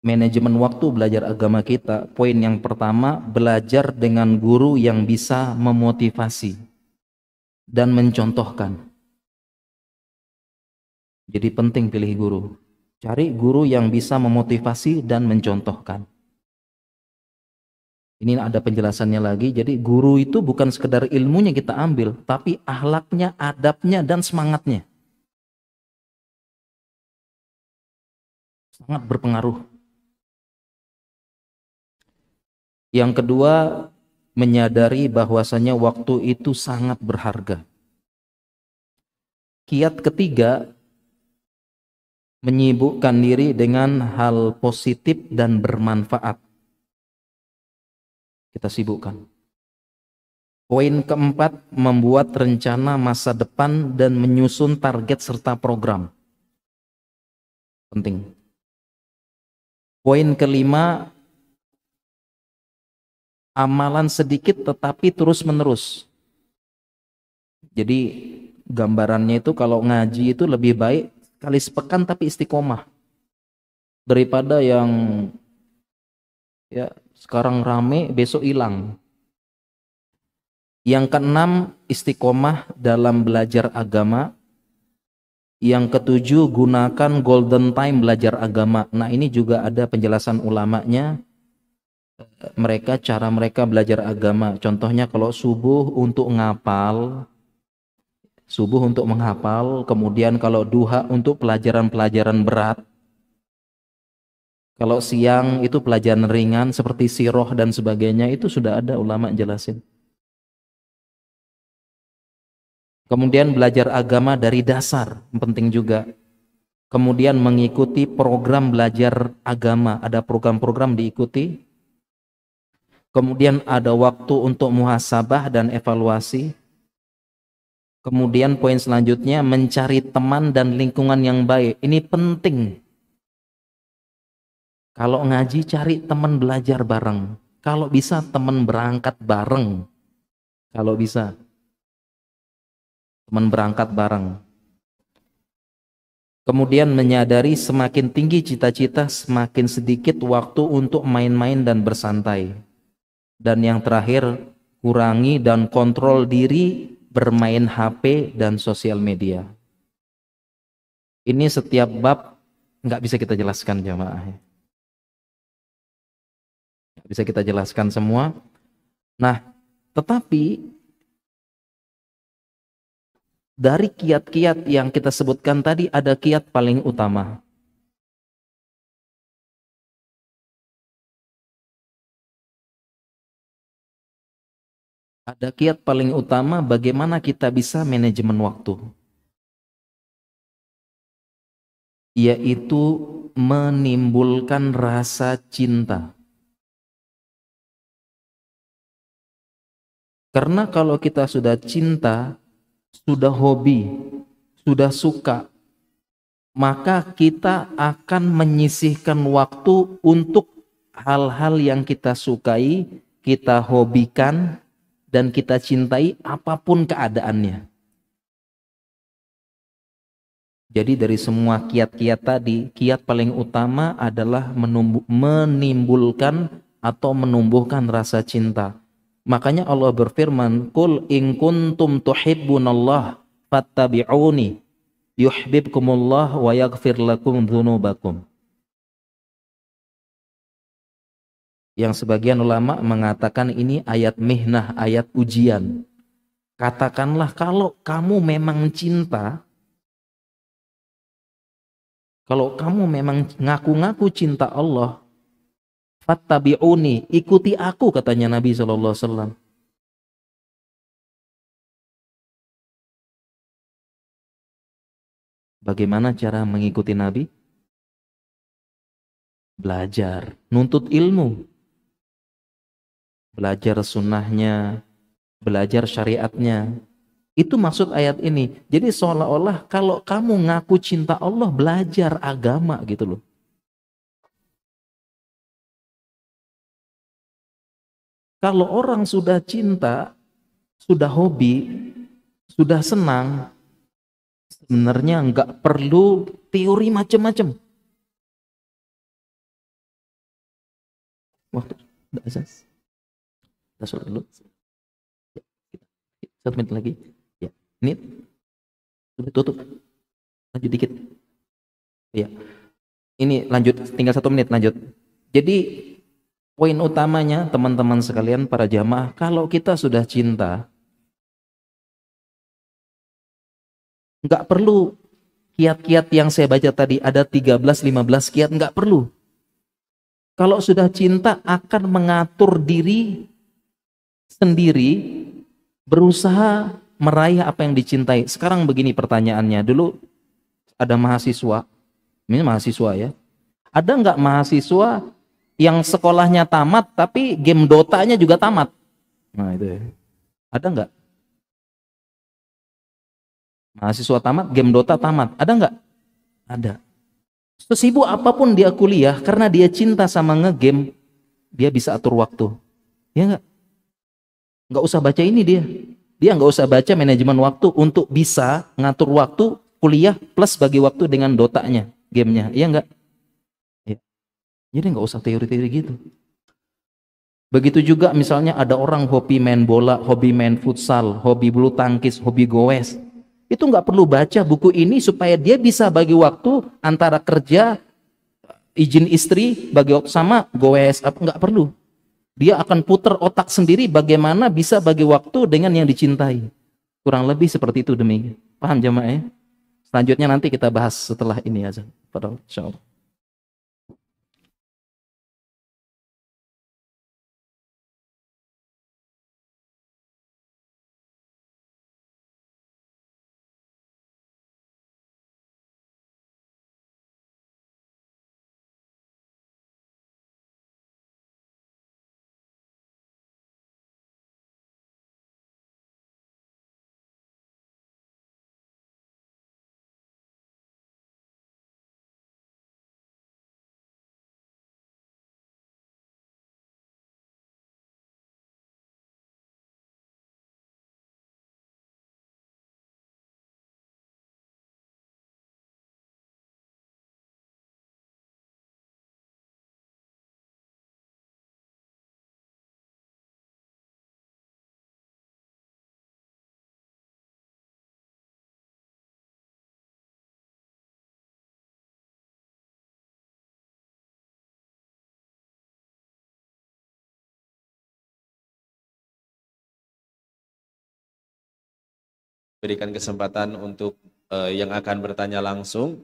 manajemen waktu belajar agama kita, poin yang pertama, belajar dengan guru yang bisa memotivasi dan mencontohkan. Jadi penting pilih guru. Cari guru yang bisa memotivasi dan mencontohkan. Ini ada penjelasannya lagi. Jadi guru itu bukan sekedar ilmunya kita ambil, tapi akhlaknya, adabnya, dan semangatnya. Sangat berpengaruh. Yang kedua, menyadari bahwasanya waktu itu sangat berharga. Kiat ketiga, menyibukkan diri dengan hal positif dan bermanfaat. Kita sibukkan. Poin keempat, membuat rencana masa depan dan menyusun target serta program. Penting. Poin kelima, amalan sedikit tetapi terus menerus. Jadi gambarannya itu kalau ngaji itu lebih baik kali sepekan tapi istiqomah daripada yang ya sekarang rame besok hilang. Yang keenam, istiqomah dalam belajar agama. Yang ketujuh, gunakan golden time belajar agama. Nah, ini juga ada penjelasan ulamanya. Cara mereka belajar agama. Contohnya kalau subuh untuk menghafal, kemudian kalau duha untuk pelajaran-pelajaran berat. Kalau siang itu pelajaran ringan seperti siroh dan sebagainya, itu sudah ada ulama jelasin. Kemudian belajar agama dari dasar, penting juga. Kemudian mengikuti program belajar agama, ada program-program diikuti. Kemudian ada waktu untuk muhasabah dan evaluasi. Kemudian poin selanjutnya, mencari teman dan lingkungan yang baik. Ini penting. Kalau ngaji cari teman belajar bareng. Kalau bisa teman berangkat bareng. Kalau bisa teman berangkat bareng. Kemudian menyadari semakin tinggi cita-cita, semakin sedikit waktu untuk main-main dan bersantai. Dan yang terakhir, kurangi dan kontrol diri bermain HP dan sosial media. Ini setiap bab nggak bisa kita jelaskan jamaah. Nggak bisa kita jelaskan semua. Nah, tetapi dari kiat-kiat yang kita sebutkan tadi ada kiat paling utama. Ada kiat paling utama bagaimana kita bisa manajemen waktu. Yaitu menimbulkan rasa cinta. Karena kalau kita sudah cinta, sudah hobi, sudah suka, maka kita akan menyisihkan waktu untuk hal-hal yang kita sukai, kita hobikan, dan kita cintai apapun keadaannya. Jadi dari semua kiat-kiat tadi, kiat paling utama adalah menimbulkan atau menumbuhkan rasa cinta. Makanya Allah berfirman, "Qul in kuntum tuhibbunallah fattabi'uni yuhibbukumullah wa yaghfir lakum dzunubakum." Yang sebagian ulama mengatakan ini ayat mihnah, ayat ujian. Katakanlah kalau kamu memang cinta, kalau kamu memang ngaku-ngaku cinta Allah, fattabi'uni, ikuti aku, katanya Nabi SAW. Bagaimana cara mengikuti Nabi? Belajar, nuntut ilmu. Belajar sunnahnya, belajar syariatnya. Itu maksud ayat ini. Jadi seolah-olah kalau kamu ngaku cinta Allah, belajar agama gitu loh. Kalau orang sudah cinta, sudah hobi, sudah senang, sebenarnya nggak perlu teori macam-macam. Waktu udah azan. Kita sholat dulu. 1 menit lagi. Ya, ini sudah tutup. Lanjut dikit. Ya, ini lanjut. Tinggal 1 menit lanjut. Jadi poin utamanya teman-teman sekalian, para jamaah, kalau kita sudah cinta, nggak perlu kiat-kiat yang saya baca tadi, ada 13-15 kiat, nggak perlu. Kalau sudah cinta akan mengatur diri sendiri, berusaha meraih apa yang dicintai. Sekarang begini pertanyaannya, dulu ada mahasiswa, ini mahasiswa ya, ada nggak mahasiswa yang sekolahnya tamat tapi game Dotanya juga tamat? Nah itu ya. Ada nggak? Mahasiswa tamat, game Dota tamat, ada nggak? Ada. Sesibuk apapun dia kuliah, karena dia cinta sama ngegame, dia bisa atur waktu. Ya nggak? Nggak usah baca ini dia nggak usah baca manajemen waktu untuk bisa ngatur waktu kuliah plus bagi waktu dengan Dotanya, gamenya. Iya nggak? Ya. Jadi nggak usah teori-teori gitu. Begitu juga misalnya ada orang hobi main bola, hobi main futsal, hobi bulu tangkis, hobi goes. Itu nggak perlu baca buku ini supaya dia bisa bagi waktu antara kerja, izin istri, bagi waktu sama goes, apa nggak perlu. Dia akan putar otak sendiri bagaimana bisa bagi waktu dengan yang dicintai. Kurang lebih seperti itu demikian. Paham jamaah ya? Selanjutnya nanti kita bahas setelah ini aja. Padahal insyaallah. Berikan kesempatan untuk yang akan bertanya langsung,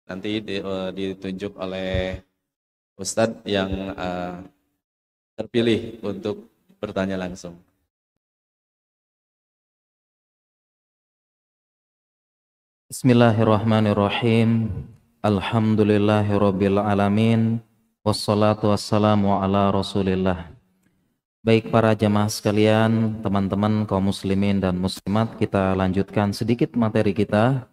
nanti ditunjuk oleh Ustadz yang terpilih untuk bertanya langsung. Bismillahirrahmanirrahim. Alhamdulillahirabbil alamin. Wassalatu wassalamu ala Rasulillah. Baik para jamaah sekalian, teman-teman kaum muslimin dan muslimat, kita lanjutkan sedikit materi kita.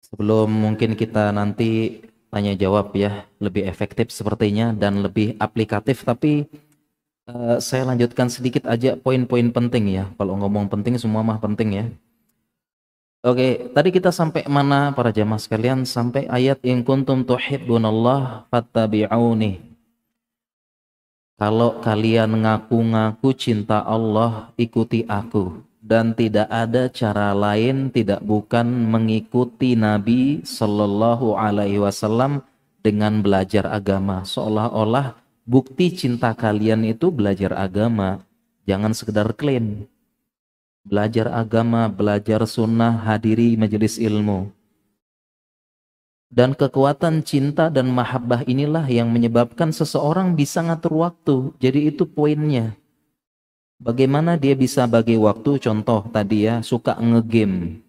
Sebelum mungkin kita nanti tanya jawab ya, lebih efektif sepertinya dan lebih aplikatif, tapi saya lanjutkan sedikit aja poin-poin penting ya. Kalau ngomong penting semua mah penting ya. Oke, tadi kita sampai mana para jamaah sekalian? Sampai ayat in kuntum tuhibbunallah fattabi'uni. Kalau kalian ngaku-ngaku cinta Allah, ikuti aku. Dan tidak ada cara lain, tidak bukan mengikuti Nabi Sallallahu Alaihi Wasallam dengan belajar agama. Seolah-olah bukti cinta kalian itu belajar agama. Jangan sekedar klaim. Belajar agama, belajar sunnah, hadiri majelis ilmu. Dan kekuatan cinta dan mahabbah inilah yang menyebabkan seseorang bisa ngatur waktu. Jadi itu poinnya. Bagaimana dia bisa bagi waktu, contoh tadi ya, suka ngegame.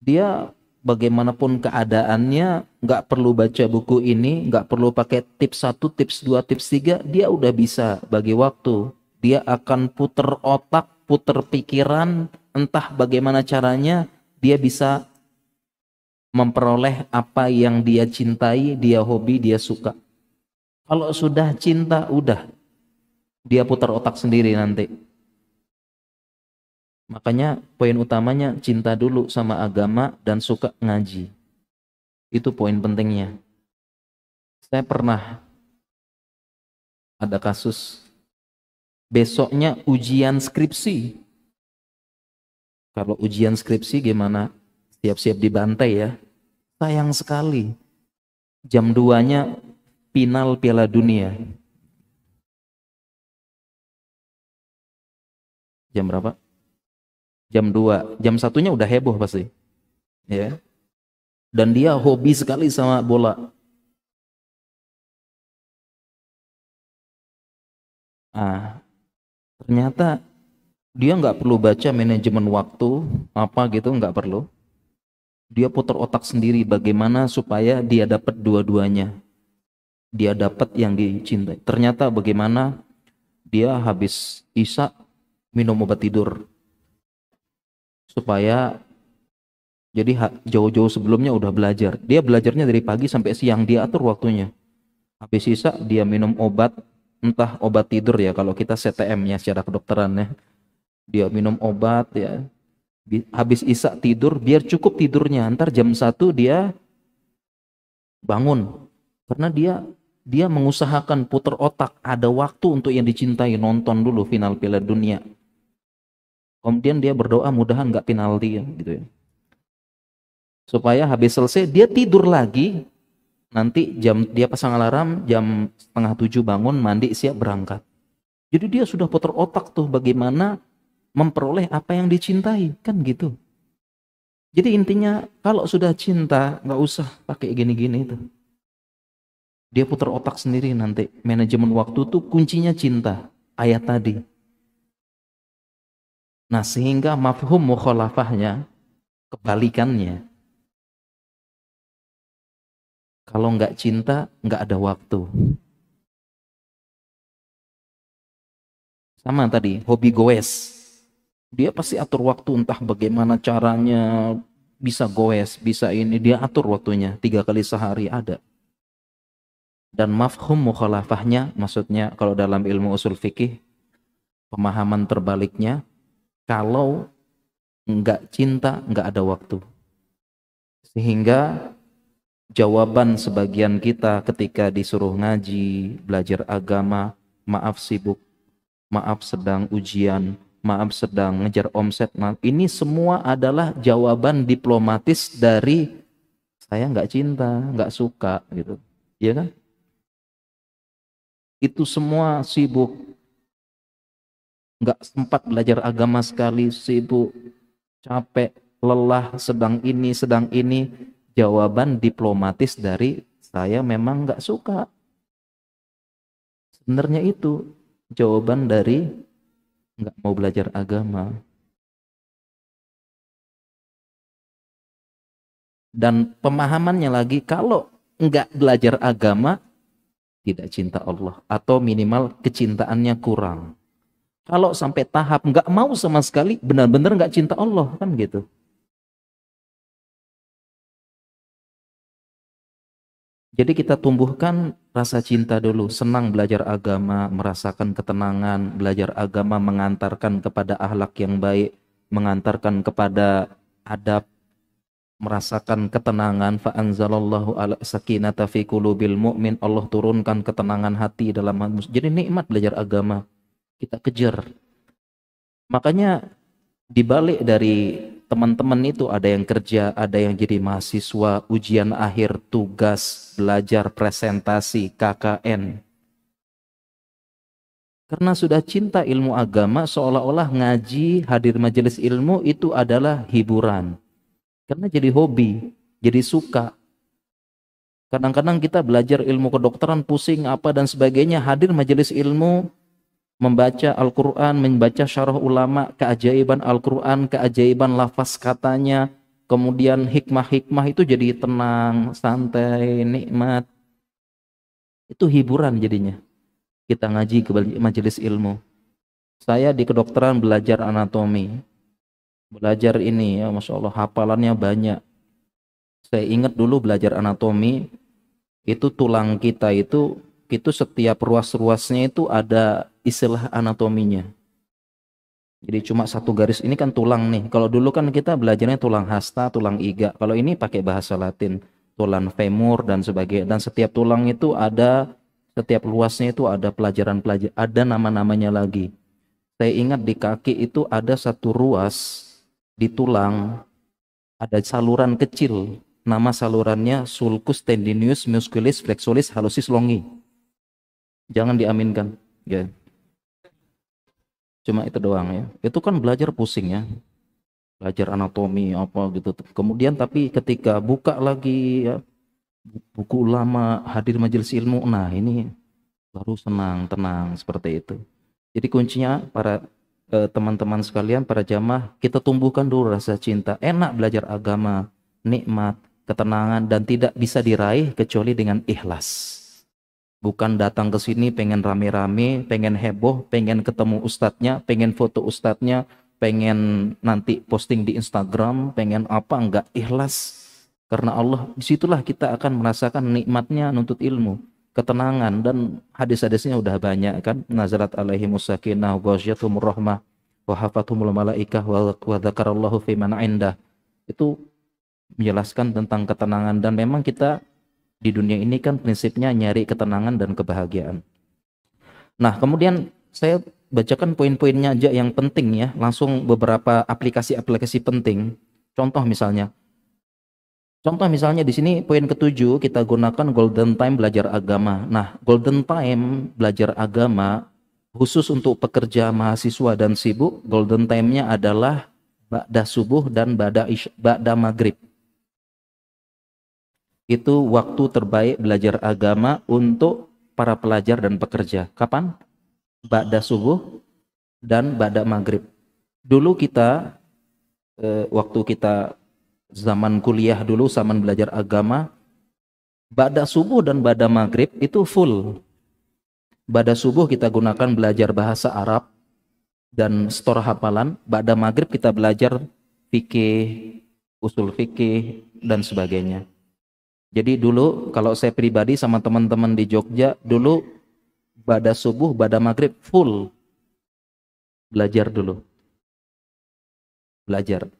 Dia bagaimanapun keadaannya, nggak perlu baca buku ini, nggak perlu pakai tips 1, tips 2, tips 3, dia udah bisa bagi waktu. Dia akan puter otak, puter pikiran, entah bagaimana caranya, dia bisa memperoleh apa yang dia cintai, dia hobi, dia suka. Kalau sudah cinta, udah. Dia putar otak sendiri nanti. Makanya poin utamanya cinta dulu sama agama dan suka ngaji. Itu poin pentingnya. Saya pernah ada kasus, besoknya ujian skripsi. Kalau ujian skripsi gimana? Siap-siap dibantai ya. Sayang sekali. Jam 2-nya final Piala Dunia. Jam berapa? Jam 2. Jam 1-nya udah heboh pasti. Ya. Dan dia hobi sekali sama bola. Ah, ternyata dia nggak perlu baca manajemen waktu apa gitu, nggak perlu. Dia putar otak sendiri bagaimana supaya dia dapat dua-duanya. Dia dapat yang dicintai. Ternyata bagaimana dia habis isya minum obat tidur. Supaya jadi jauh-jauh sebelumnya udah belajar. Dia belajarnya dari pagi sampai siang, dia atur waktunya. Habis isya dia minum obat, entah obat tidur ya kalau kita CTM-nya secara kedokteran ya. Dia minum obat ya. Habis isya tidur, biar cukup tidurnya. Ntar jam 1 dia bangun. Karena dia mengusahakan putar otak. Ada waktu untuk yang dicintai, nonton dulu final Piala Dunia. Kemudian dia berdoa mudahan nggak penalti gitu ya. Supaya habis selesai dia tidur lagi. Nanti dia pasang alarm jam 6:30 bangun, mandi, siap berangkat. Jadi dia sudah putar otak tuh bagaimana memperoleh apa yang dicintai, kan gitu. Jadi intinya kalau sudah cinta nggak usah pakai gini-gini itu. Dia putar otak sendiri nanti. Manajemen waktu tuh kuncinya cinta. Ayat tadi. Nah sehingga mafhum mukhalafahnya kebalikannya. Kalau nggak cinta nggak ada waktu. Sama tadi hobi goes. Dia pasti atur waktu entah bagaimana caranya bisa goes, bisa ini. Dia atur waktunya 3 kali sehari ada. Dan mafhum mukhalafahnya maksudnya kalau dalam ilmu usul fikih pemahaman terbaliknya kalau nggak cinta nggak ada waktu. Sehingga jawaban sebagian kita ketika disuruh ngaji, belajar agama, maaf sibuk, maaf sedang ujian, maaf sedang ngejar omset. Nah, ini semua adalah jawaban diplomatis dari saya nggak cinta, nggak suka gitu. Iya kan? Itu semua sibuk. Nggak sempat belajar agama sekali, sibuk, capek, lelah, sedang ini. Jawaban diplomatis dari saya memang nggak suka. Sebenarnya itu jawaban dari nggak mau belajar agama. Dan pemahamannya lagi kalau nggak belajar agama tidak cinta Allah atau minimal kecintaannya kurang. Kalau sampai tahap nggak mau sama sekali, benar-benar nggak cinta Allah, kan gitu. Jadi kita tumbuhkan rasa cinta dulu, senang belajar agama, merasakan ketenangan, belajar agama mengantarkan kepada akhlak yang baik, mengantarkan kepada adab, merasakan ketenangan. Fa anzalallahu ala sakinata fi qulubil mu'min, Allah turunkan ketenangan hati dalam hati. Jadi nikmat belajar agama, kita kejar. Makanya dibalik dari teman-teman itu ada yang kerja, ada yang jadi mahasiswa, ujian akhir, tugas, belajar, presentasi, KKN. Karena sudah cinta ilmu agama, seolah-olah ngaji, hadir majelis ilmu itu adalah hiburan. Karena jadi hobi, jadi suka. Kadang-kadang kita belajar ilmu kedokteran, pusing apa dan sebagainya, hadir majelis ilmu, membaca Al-Quran, membaca syarah ulama, keajaiban Al-Quran, keajaiban lafaz katanya, kemudian hikmah-hikmah itu jadi tenang, santai, nikmat. Itu hiburan jadinya. Kita ngaji ke majelis ilmu. Saya di kedokteran belajar anatomi. Belajar ini ya, Masya Allah, hafalannya banyak. Saya ingat dulu belajar anatomi, itu tulang kita itu setiap ruas-ruasnya itu ada istilah anatominya. Jadi cuma satu garis ini kan tulang nih. Kalau dulu kan kita belajarnya tulang hasta, tulang iga. Kalau ini pakai bahasa Latin, tulang femur dan sebagainya. Dan setiap tulang itu ada, setiap luasnya itu ada pelajaran-pelajaran, ada nama-namanya lagi. Saya ingat di kaki itu ada satu ruas di tulang, ada saluran kecil. Nama salurannya sulcus tendinous musculis flexuris hallucis longi. Jangan diaminkan, ya. Cuma itu doang ya. Itu kan belajar pusing ya. Belajar anatomi apa gitu. Kemudian tapi ketika buka lagi ya, buku ulama, hadir majelis ilmu, nah ini baru senang, tenang seperti itu. Jadi kuncinya para teman-teman sekalian, para jamaah, kita tumbuhkan dulu rasa cinta. Enak belajar agama, nikmat, ketenangan, dan tidak bisa diraih kecuali dengan ikhlas. Bukan datang ke sini pengen rame-rame, pengen heboh, pengen ketemu ustadznya, pengen foto ustadznya, pengen nanti posting di Instagram, pengen apa, enggak, ikhlas. Karena Allah, disitulah kita akan merasakan nikmatnya nuntut ilmu, ketenangan, dan hadis-hadisnya udah banyak kan. Nazarat alaihimus sakinah wa ghasyiyatuhumur rahmah wa hafathumul malaikah wa dzakarallahu fi man indah. Itu menjelaskan tentang ketenangan, dan memang kita di dunia ini kan prinsipnya nyari ketenangan dan kebahagiaan. Nah, kemudian saya bacakan poin-poinnya aja yang penting ya, langsung beberapa aplikasi-aplikasi penting. Contoh misalnya di sini poin ke-7 kita gunakan golden time belajar agama. Nah, golden time belajar agama khusus untuk pekerja, mahasiswa dan sibuk, golden time-nya adalah ba'da subuh dan ba'da maghrib. Itu waktu terbaik belajar agama untuk para pelajar dan pekerja. Kapan? Ba'da subuh dan ba'da maghrib. Dulu kita waktu kita zaman kuliah dulu, zaman belajar agama, ba'da subuh dan ba'da maghrib itu full. Ba'da subuh kita gunakan belajar bahasa Arab dan store hafalan. Ba'da maghrib kita belajar fikih, usul fikih dan sebagainya. Jadi dulu kalau saya pribadi sama teman-teman di Jogja, dulu ba'da subuh, ba'da maghrib full belajar dulu. Belajar.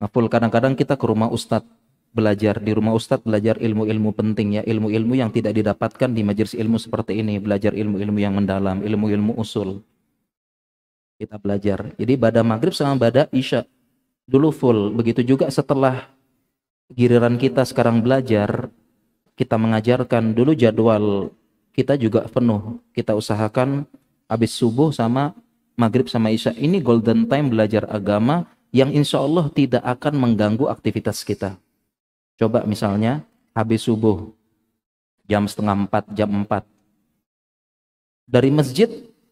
Nah, full. Kadang-kadang kita ke rumah ustadz belajar, di rumah ustadz belajar ilmu-ilmu penting ya, ilmu-ilmu yang tidak didapatkan di majelis ilmu seperti ini, belajar ilmu-ilmu yang mendalam, ilmu-ilmu usul. Kita belajar. Jadi ba'da maghrib sama ba'da isya dulu full. Begitu juga setelah giliran kita sekarang belajar, kita mengajarkan, dulu jadwal kita juga penuh. Kita usahakan habis subuh sama maghrib sama isya. Ini golden time belajar agama yang insya Allah tidak akan mengganggu aktivitas kita. Coba misalnya habis subuh jam setengah 4, jam 4. Dari masjid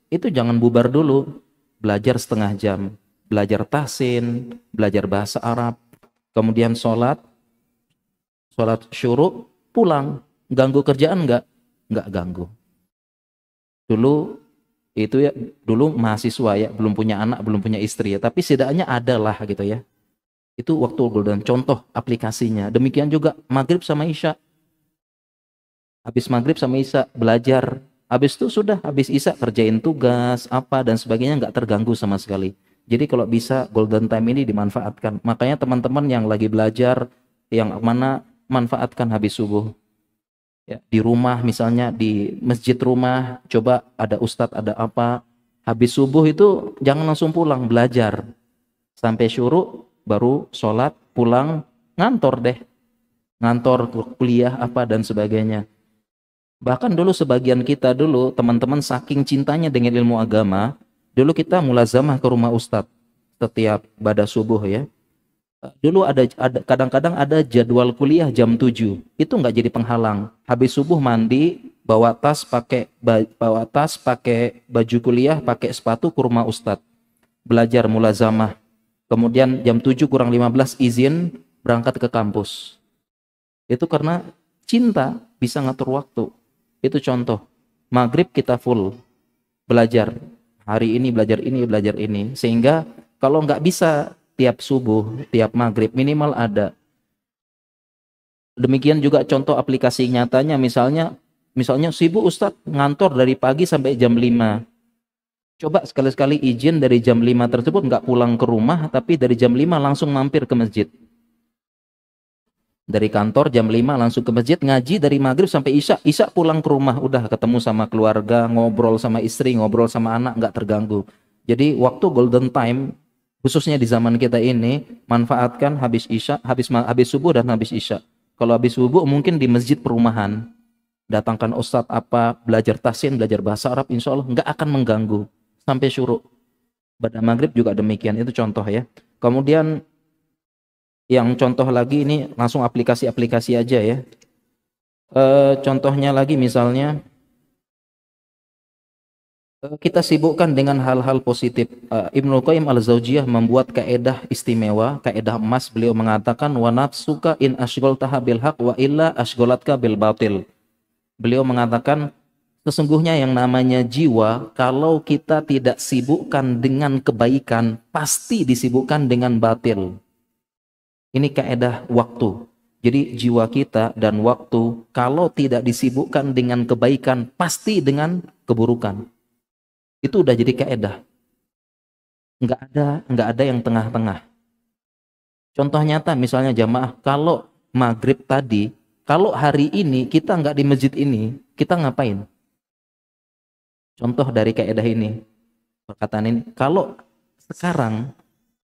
itu jangan bubar dulu. Belajar setengah jam. Belajar tahsin, belajar bahasa Arab. Kemudian sholat syuruk, pulang. Ganggu kerjaan enggak? Enggak ganggu. Dulu Itu ya dulu mahasiswa ya, belum punya anak, belum punya istri ya, tapi setidaknya ada lah gitu ya. Itu waktu golden, contoh aplikasinya. Demikian juga maghrib sama isya. Habis maghrib sama isya belajar. Habis itu sudah, habis isya kerjain tugas apa dan sebagainya, nggak terganggu sama sekali. Jadi kalau bisa golden time ini dimanfaatkan. Makanya teman-teman yang lagi belajar, yang mana manfaatkan habis subuh. Ya, di rumah misalnya, di masjid rumah, coba ada ustadz, ada apa. Habis subuh itu jangan langsung pulang, belajar. Sampai syuruk, baru sholat, pulang, ngantor deh. Ngantor, kuliah apa dan sebagainya. Bahkan dulu sebagian kita dulu, teman-teman saking cintanya dengan ilmu agama, dulu kita mulazamah ke rumah ustadz setiap pada subuh ya. Dulu ada kadang-kadang ada jadwal kuliah jam 7. Itu nggak jadi penghalang. Habis subuh mandi, bawa tas pakai baju kuliah, pakai sepatu ke rumah ustadz. Belajar mulazamah. Kemudian jam 7 kurang 15 izin berangkat ke kampus. Itu karena cinta, bisa ngatur waktu. Itu contoh. Maghrib kita full belajar. Hari ini belajar ini, belajar ini. Sehingga kalau nggak bisa tiap subuh, tiap maghrib, minimal ada. Demikian juga contoh aplikasi nyatanya, misalnya sibuk Ustadz ngantor dari pagi sampai jam 5. Coba sekali-sekali izin dari jam 5 tersebut nggak pulang ke rumah, tapi dari jam 5 langsung mampir ke masjid. Dari kantor jam 5 langsung ke masjid, ngaji dari maghrib sampai isya. Isya pulang ke rumah, udah ketemu sama keluarga, ngobrol sama istri, ngobrol sama anak, nggak terganggu. Jadi waktu golden time, khususnya di zaman kita ini, manfaatkan habis isya, habis subuh dan habis isya. Kalau habis subuh mungkin di masjid perumahan, datangkan ustadz apa, belajar tahsin, belajar bahasa Arab, insya Allah nggak akan mengganggu sampai syuruk. Pada maghrib juga demikian, itu contoh ya. Kemudian yang contoh lagi ini langsung aplikasi-aplikasi aja ya. Contohnya lagi misalnya kita sibukkan dengan hal-hal positif. Ibnu Qayyim al-Jauziyah membuat kaedah istimewa, kaedah emas. Beliau mengatakan wa nafsuka in ashghaltaha bil haq wa illa ashghalatka bil batil. Beliau mengatakan sesungguhnya yang namanya jiwa, kalau kita tidak sibukkan dengan kebaikan, pasti disibukkan dengan batil. Ini kaedah waktu. Jadi jiwa kita dan waktu kalau tidak disibukkan dengan kebaikan, pasti dengan keburukan. Itu udah jadi kaedah. Nggak ada yang tengah-tengah. Contoh nyata misalnya jamaah, kalau maghrib tadi, kalau hari ini kita nggak di masjid ini, kita ngapain? Contoh dari kaedah ini, perkataan ini, kalau sekarang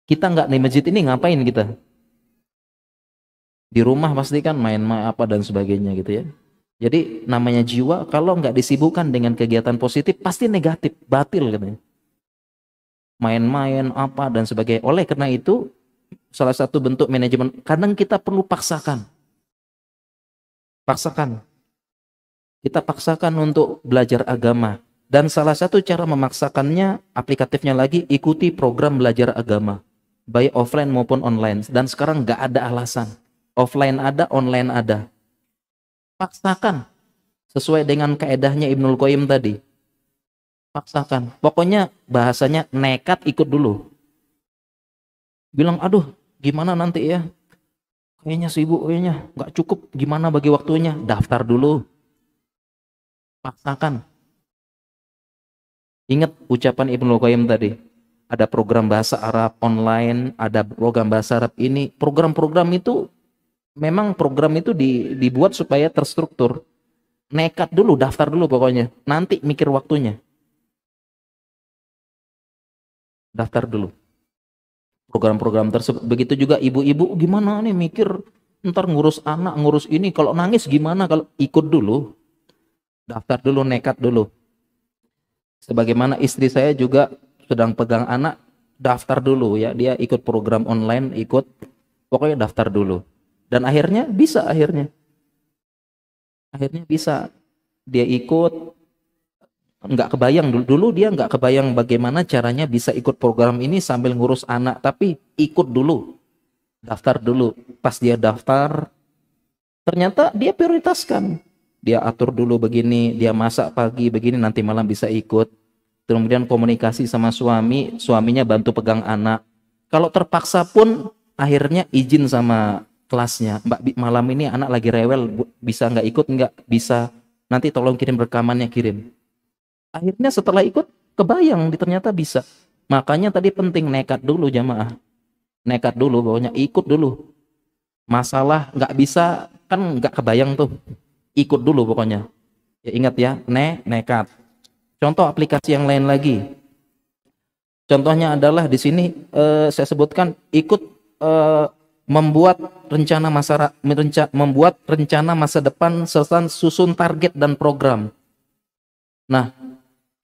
kita nggak di masjid ini, ngapain kita? Di rumah pasti kan main-main apa dan sebagainya gitu ya. Jadi namanya jiwa kalau nggak disibukkan dengan kegiatan positif pasti negatif, batil katanya. Main-main apa dan sebagainya. Oleh karena itu salah satu bentuk manajemen, kadang kita perlu paksakan. Kita paksakan untuk belajar agama. Dan salah satu cara memaksakannya, aplikatifnya lagi, ikuti program belajar agama. Baik offline maupun online. Dan sekarang nggak ada alasan. Offline ada, online ada. Paksakan. Sesuai dengan kaedahnya Ibnul Qayyim tadi. Paksakan. Pokoknya bahasanya nekat ikut dulu. Bilang, aduh gimana nanti ya. Kayaknya sibuk, kayaknya nggak cukup. Gimana bagi waktunya? Daftar dulu. Paksakan. Ingat ucapan Ibnul Qayyim tadi. Ada program bahasa Arab online, ada program bahasa Arab ini. Program-program itu memang program itu dibuat supaya terstruktur. Nekat dulu, daftar dulu pokoknya. Nanti mikir waktunya. Daftar dulu. Program-program tersebut. Begitu juga ibu-ibu, gimana nih mikir ntar ngurus anak, ngurus ini. Kalau nangis gimana? Kalau ikut dulu. Daftar dulu, nekat dulu. Sebagaimana istri saya juga sedang pegang anak, daftar dulu ya. Dia ikut program online, ikut. Pokoknya daftar dulu. Dan akhirnya bisa, akhirnya bisa. Dia ikut, nggak kebayang dulu dia nggak kebayang bagaimana caranya bisa ikut program ini sambil ngurus anak, tapi ikut dulu, daftar dulu. Pas dia daftar, ternyata dia prioritaskan. Dia atur dulu begini, dia masak pagi begini, nanti malam bisa ikut. kemudian komunikasi sama suami, suaminya bantu pegang anak. Kalau terpaksa pun akhirnya izin sama kelasnya, Mbak malam ini anak lagi rewel, bisa nggak ikut? Nggak bisa, nanti tolong kirim rekamannya, kirim. Akhirnya setelah ikut kebayang ternyata bisa. Makanya tadi penting nekat dulu jamaah, nekat dulu, pokoknya ikut dulu. Masalah nggak bisa kan nggak kebayang tuh, ikut dulu pokoknya. Ya ingat ya, nekat. Contoh aplikasi yang lain lagi. Contohnya adalah di sini saya sebutkan ikut membuat rencana masa depan serta susun target dan program. Nah,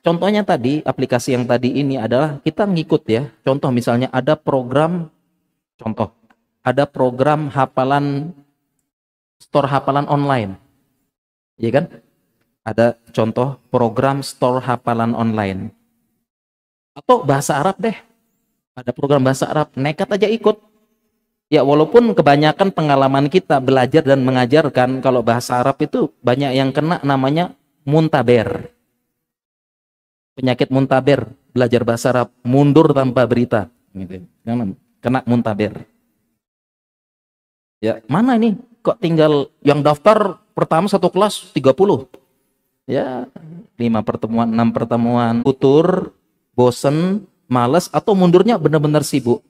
contohnya tadi aplikasi yang tadi ini adalah kita ngikut ya. Contoh misalnya ada program hafalan store hafalan online. Ya kan? Ada contoh program store hafalan online. Atau bahasa Arab deh. Ada program bahasa Arab, nekat aja ikut. Ya walaupun kebanyakan pengalaman kita belajar dan mengajarkan kalau bahasa Arab itu banyak yang kena namanya muntaber. Penyakit muntaber, belajar bahasa Arab, mundur tanpa berita. Gitu. Kena muntaber. Ya, mana ini? Kok tinggal yang daftar pertama satu kelas 30? Ya, 5 pertemuan, 6 pertemuan, tutur, bosen, males, atau mundurnya benar-benar sibuk.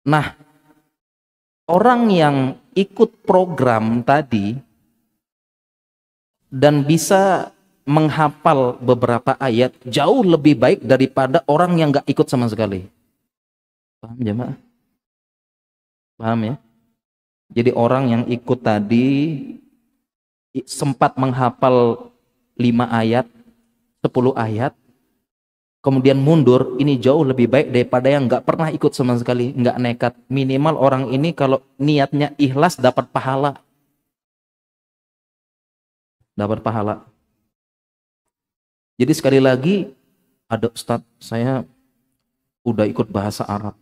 Nah, orang yang ikut program tadi dan bisa menghafal beberapa ayat jauh lebih baik daripada orang yang gak ikut sama sekali. Paham jemaah? Paham ya? Jadi orang yang ikut tadi sempat menghafal 5 ayat, 10 ayat, kemudian mundur, ini jauh lebih baik daripada yang nggak pernah ikut sama sekali, nggak nekat. Minimal orang ini kalau niatnya ikhlas dapat pahala. Dapat pahala. Jadi sekali lagi, ada Ustadz, saya udah ikut bahasa Arab.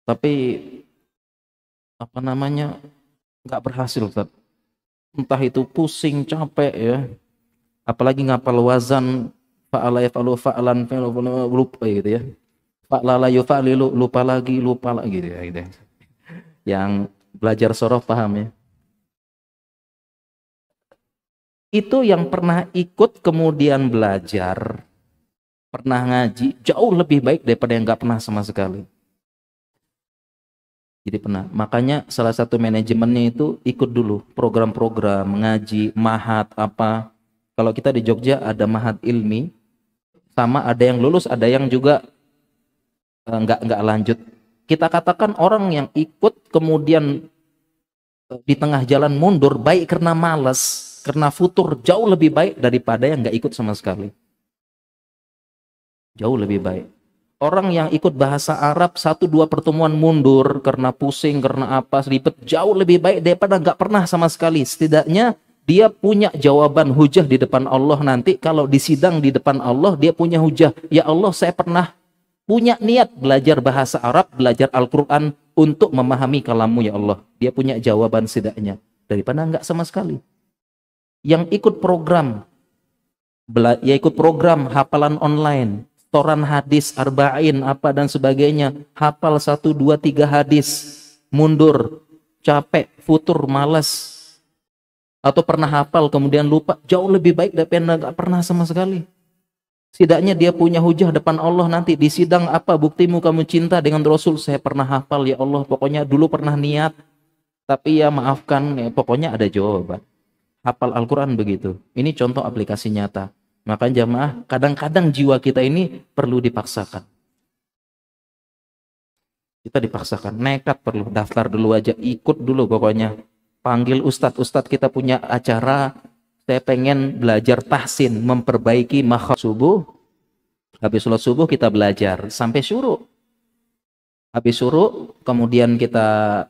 Tapi nggak berhasil Ustadz. Entah itu pusing, capek ya. Apalagi ngapal wazan, fa'ala yaf'alu fa'lan lupa gitu ya. Fa'la la yufa'lilu lupa lagi gitu ya gitu. Yang belajar sorof paham ya. Itu yang pernah ikut kemudian belajar, pernah ngaji, jauh lebih baik daripada yang nggak pernah sama sekali. Jadi pernah. Makanya salah satu manajemennya itu ikut dulu program-program ngaji, mahat apa. Kalau kita di Jogja ada mahat ilmi, sama ada yang lulus, ada yang juga nggak lanjut. Kita katakan orang yang ikut kemudian di tengah jalan mundur baik karena malas, karena futur, jauh lebih baik daripada yang nggak ikut sama sekali. Jauh lebih baik. Orang yang ikut bahasa Arab 1-2 pertemuan mundur karena pusing, karena apa, ribet, jauh lebih baik daripada nggak pernah sama sekali. Setidaknya dia punya jawaban hujah di depan Allah nanti. Kalau di sidang di depan Allah, dia punya hujah. Ya Allah, saya pernah punya niat belajar bahasa Arab, belajar Al-Quran untuk memahami kalammu ya Allah. Dia punya jawaban setidaknya. Daripada nggak sama sekali. Yang ikut program, hafalan online, setoran hadis, arba'in, apa dan sebagainya, hafal 1, 2, 3 hadis, mundur, capek, futur, malas, atau pernah hafal kemudian lupa, jauh lebih baik daripada nggak pernah sama sekali. Setidaknya dia punya hujah depan Allah nanti di sidang, apa buktimu kamu cinta dengan Rasul? Saya pernah hafal ya Allah, pokoknya dulu pernah niat, tapi ya maafkan, ya, pokoknya ada jawaban. Hafal Al-Quran begitu. Ini contoh aplikasi nyata. Maka jamaah, kadang-kadang jiwa kita ini perlu dipaksakan. Kita dipaksakan, nekat perlu, daftar dulu aja, ikut dulu pokoknya. Panggil ustadz kita punya acara, saya pengen belajar tahsin, memperbaiki makhraj subuh. Habis sholat subuh kita belajar, sampai syuruk. Habis syuruk, kemudian kita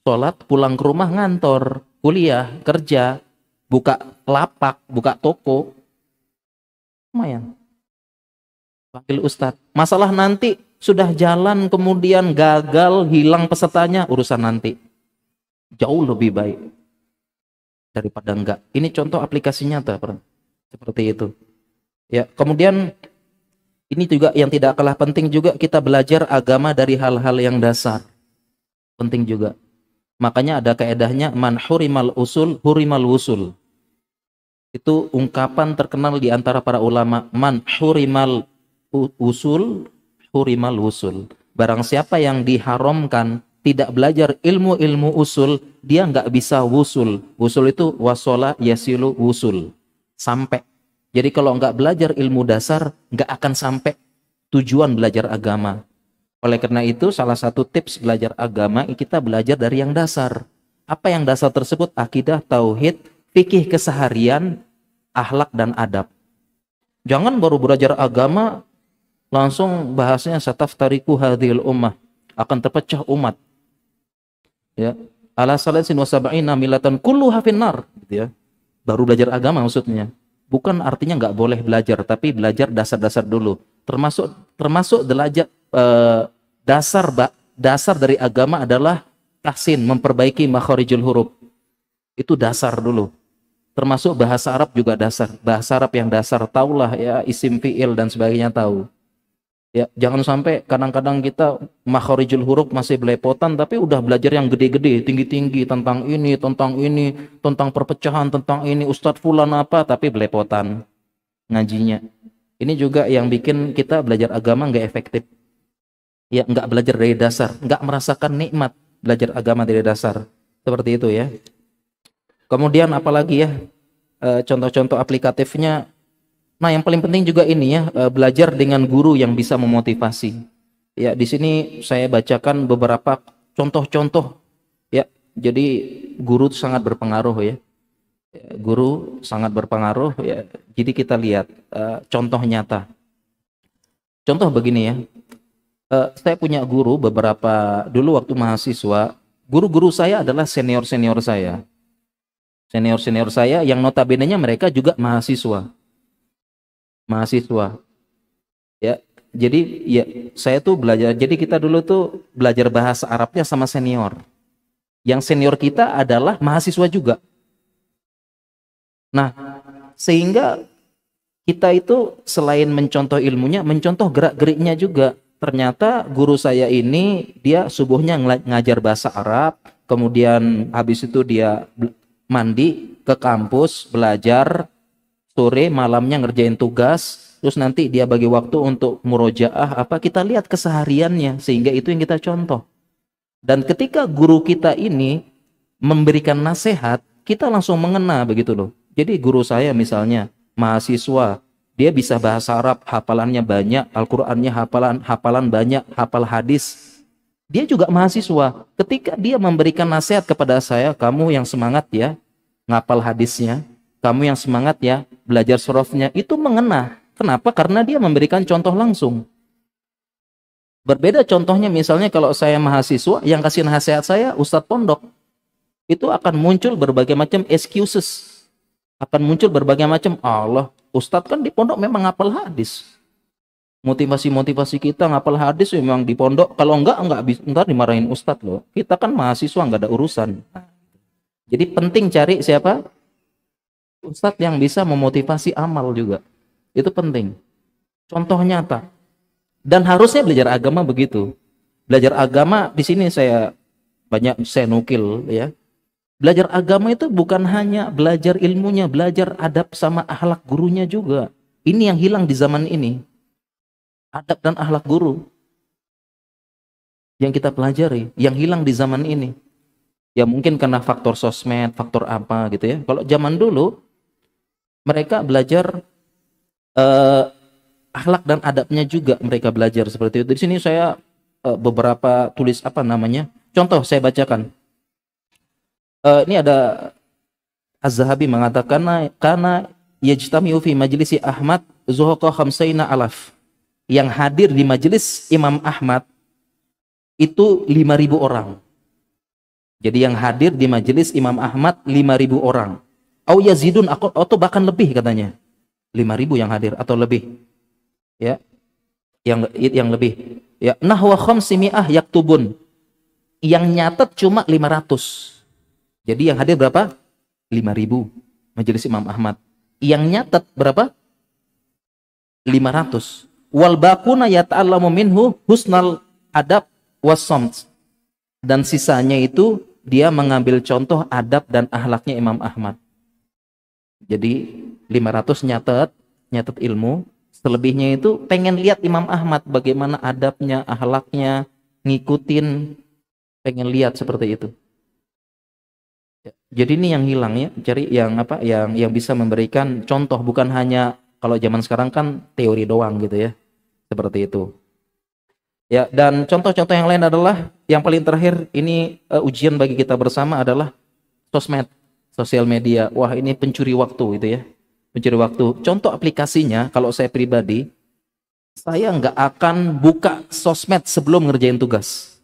sholat, pulang ke rumah ngantor, kuliah, kerja, buka lapak, buka toko. Lumayan. Panggil ustadz. Masalah nanti sudah jalan kemudian gagal, hilang pesertanya, urusan nanti. Jauh lebih baik daripada enggak. Ini contoh aplikasi nyata, seperti itu. Ya, kemudian ini juga yang tidak kalah penting juga, kita belajar agama dari hal-hal yang dasar. Penting juga. Makanya ada kaedahnya man hurimal usul hurimal wusul. Itu ungkapan terkenal di antara para ulama, man hurimal usul hurimal wusul. Barang siapa yang diharamkan tidak belajar ilmu-ilmu usul, dia nggak bisa wusul. Wusul itu wasola yasilu wusul. Sampai. Jadi kalau nggak belajar ilmu dasar, nggak akan sampai tujuan belajar agama. Oleh karena itu, salah satu tips belajar agama, kita belajar dari yang dasar. Apa yang dasar tersebut? Akidah, tauhid, fikih keseharian, akhlak dan adab. Jangan baru belajar agama, langsung bahasanya sataftariku hadhil ummah. Akan terpecah umat. Ya. Ala salasin wa sab'ina milatan kulluha finnar. Gitu ya. Baru belajar agama maksudnya. Bukan artinya nggak boleh belajar, tapi belajar dasar-dasar dulu. Termasuk belajar dasar dari agama adalah tahsin, memperbaiki makharijul huruf. Itu dasar dulu. Termasuk bahasa Arab juga dasar. Bahasa Arab yang dasar taulah ya, isim fi'il dan sebagainya tahu. Ya, jangan sampai kadang-kadang kita makharijul huruf masih belepotan tapi udah belajar yang gede-gede, tinggi-tinggi tentang ini, tentang perpecahan, tentang ini, Ustadz Fulan apa tapi belepotan ngajinya. Ini juga yang bikin kita belajar agama nggak efektif. Ya, nggak belajar dari dasar, nggak merasakan nikmat belajar agama dari dasar. Seperti itu ya. Kemudian apalagi ya, contoh-contoh aplikatifnya. Nah, yang paling penting juga ini ya, belajar dengan guru yang bisa memotivasi. Ya, di sini saya bacakan beberapa contoh-contoh ya. Jadi guru sangat berpengaruh ya. Guru sangat berpengaruh ya. Jadi kita lihat contoh nyata. Contoh begini ya. Saya punya guru beberapa dulu waktu mahasiswa. Guru-guru saya adalah senior-senior saya. Senior-senior saya yang notabene-nya mereka juga mahasiswa. Ya, jadi ya saya tuh belajar, jadi kita dulu tuh belajar bahasa Arabnya sama senior, yang senior kita adalah mahasiswa juga. Nah, sehingga kita itu selain mencontoh ilmunya, mencontoh gerak-geriknya juga. Ternyata guru saya ini dia subuhnya ngajar bahasa Arab, kemudian habis itu dia mandi ke kampus belajar, sore malamnya ngerjain tugas, terus nanti dia bagi waktu untuk murojaah apa, kita lihat kesehariannya, sehingga itu yang kita contoh. Dan ketika guru kita ini memberikan nasihat, kita langsung mengena begitu loh. Jadi guru saya misalnya mahasiswa, dia bisa bahasa Arab, hafalannya banyak, Al-Qur'annya hafalan banyak, hafal hadis. Dia juga mahasiswa. Ketika dia memberikan nasihat kepada saya, kamu yang semangat ya ngapal hadisnya, kamu yang semangat ya belajar surafnya, itu mengena. Kenapa? Karena dia memberikan contoh langsung. Berbeda contohnya misalnya kalau saya mahasiswa, yang kasih nasihat saya Ustadz Pondok, itu akan muncul berbagai macam excuses. Akan muncul berbagai macam, Allah, Ustadz kan di pondok memang ngapal hadis. Motivasi-motivasi kita ngapal hadis memang di pondok, kalau enggak bisa, ntar dimarahin Ustadz loh. Kita kan mahasiswa, enggak ada urusan. Jadi penting cari siapa? Ustadz yang bisa memotivasi amal juga. Itu penting. Contoh nyata. Dan harusnya belajar agama begitu. Belajar agama di sini saya nukil ya. Belajar agama itu bukan hanya belajar ilmunya, belajar adab sama akhlak gurunya juga. Ini yang hilang di zaman ini. Adab dan akhlak guru yang kita pelajari, yang hilang di zaman ini. Ya mungkin karena faktor sosmed, faktor apa gitu ya. Kalau zaman dulu mereka belajar akhlak dan adabnya juga, mereka belajar seperti itu. Di sini saya beberapa tulis apa namanya? Contoh saya bacakan. Ini ada Az-Zahabi mengatakan karena yajtami'u fi majlisi Ahmad zuhaqa khamsaina alaf. Yang hadir di majelis Imam Ahmad itu 5.000 orang. Jadi yang hadir di majelis Imam Ahmad 5.000 orang. Au yazidun atau bahkan lebih katanya. 5.000 yang hadir atau lebih. Ya. Yang lebih. Ya, nahwa khamsimi'ah yaktubun. Yang nyatet cuma 500. Jadi yang hadir berapa? 5.000 majelis Imam Ahmad. Yang nyatet berapa? 500. Wal baquna yata'allamu minhu husnal adab was-samt. Dan sisanya itu dia mengambil contoh adab dan akhlaknya Imam Ahmad. Jadi 500 nyatet ilmu, selebihnya itu pengen lihat Imam Ahmad bagaimana adabnya, akhlaknya, ngikutin, pengen lihat seperti itu. Jadi ini yang hilang ya, cari yang apa, yang bisa memberikan contoh, bukan hanya kalau zaman sekarang kan teori doang gitu ya, seperti itu. Ya, dan contoh-contoh yang lain adalah yang paling terakhir ini ujian bagi kita bersama adalah sosmed, sosial media. Wah, ini pencuri waktu itu ya. Pencuri waktu. Contoh aplikasinya, kalau saya pribadi, saya nggak akan buka sosmed sebelum ngerjain tugas.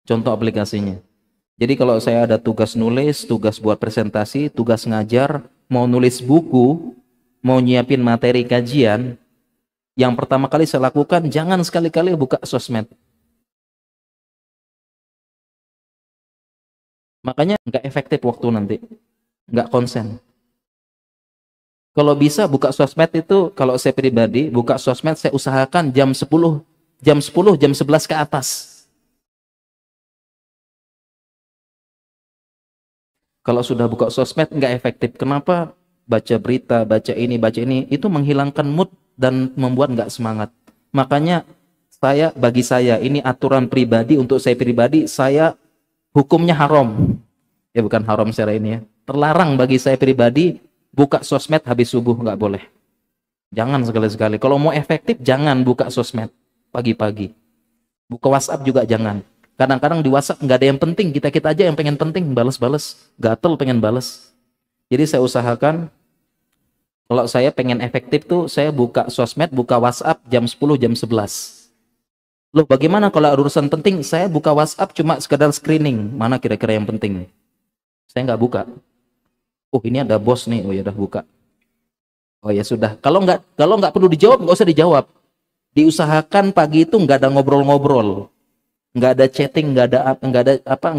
Contoh aplikasinya. Jadi kalau saya ada tugas nulis, tugas buat presentasi, tugas ngajar, mau nulis buku, mau nyiapin materi kajian, yang pertama kali saya lakukan, jangan sekali-kali buka sosmed. Makanya nggak efektif waktu nanti, nggak konsen. Kalau bisa buka sosmed itu, kalau saya pribadi, buka sosmed saya usahakan jam 10, jam 11 ke atas. Kalau sudah buka sosmed nggak efektif. Kenapa? Baca berita, baca ini, itu menghilangkan mood dan membuat nggak semangat. Makanya bagi saya ini aturan pribadi untuk saya pribadi, saya hukumnya haram. Ya bukan haram secara ini ya. Terlarang bagi saya pribadi buka sosmed habis subuh, nggak boleh. Jangan sekali-sekali. Kalau mau efektif jangan buka sosmed pagi-pagi. Buka WhatsApp juga jangan. Kadang-kadang di WhatsApp nggak ada yang penting, kita aja yang pengen penting, bales-bales, gatel pengen bales. Jadi saya usahakan kalau saya pengen efektif tuh saya buka sosmed, buka WhatsApp jam 10, jam 11. Loh bagaimana kalau urusan penting saya buka WhatsApp cuma sekedar screening, mana kira-kira yang penting? Saya nggak buka. Oh ini ada bos nih, oh ya udah buka. Oh ya sudah. Kalau nggak perlu dijawab nggak usah dijawab. Diusahakan pagi itu nggak ada ngobrol-ngobrol. Nggak ada chatting, nggak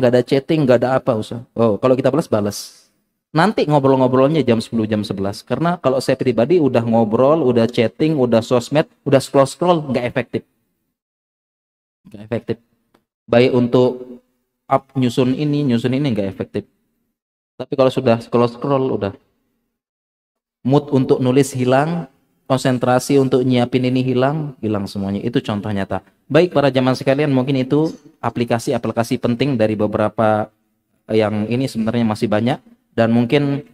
ada chatting, nggak ada apa usah. Oh, kalau kita balas. Nanti ngobrol-ngobrolnya jam 10, jam 11. Karena kalau saya pribadi udah ngobrol, udah chatting, udah sosmed, udah scroll-scroll, nggak efektif. Nggak efektif. Baik untuk nyusun ini nggak efektif. Tapi kalau sudah scroll-scroll, udah mood untuk nulis hilang, konsentrasi untuk nyiapin ini hilang semuanya. Itu contoh nyata. Baik para jamaah sekalian, mungkin itu aplikasi-aplikasi penting dari beberapa yang ini sebenarnya masih banyak, dan mungkin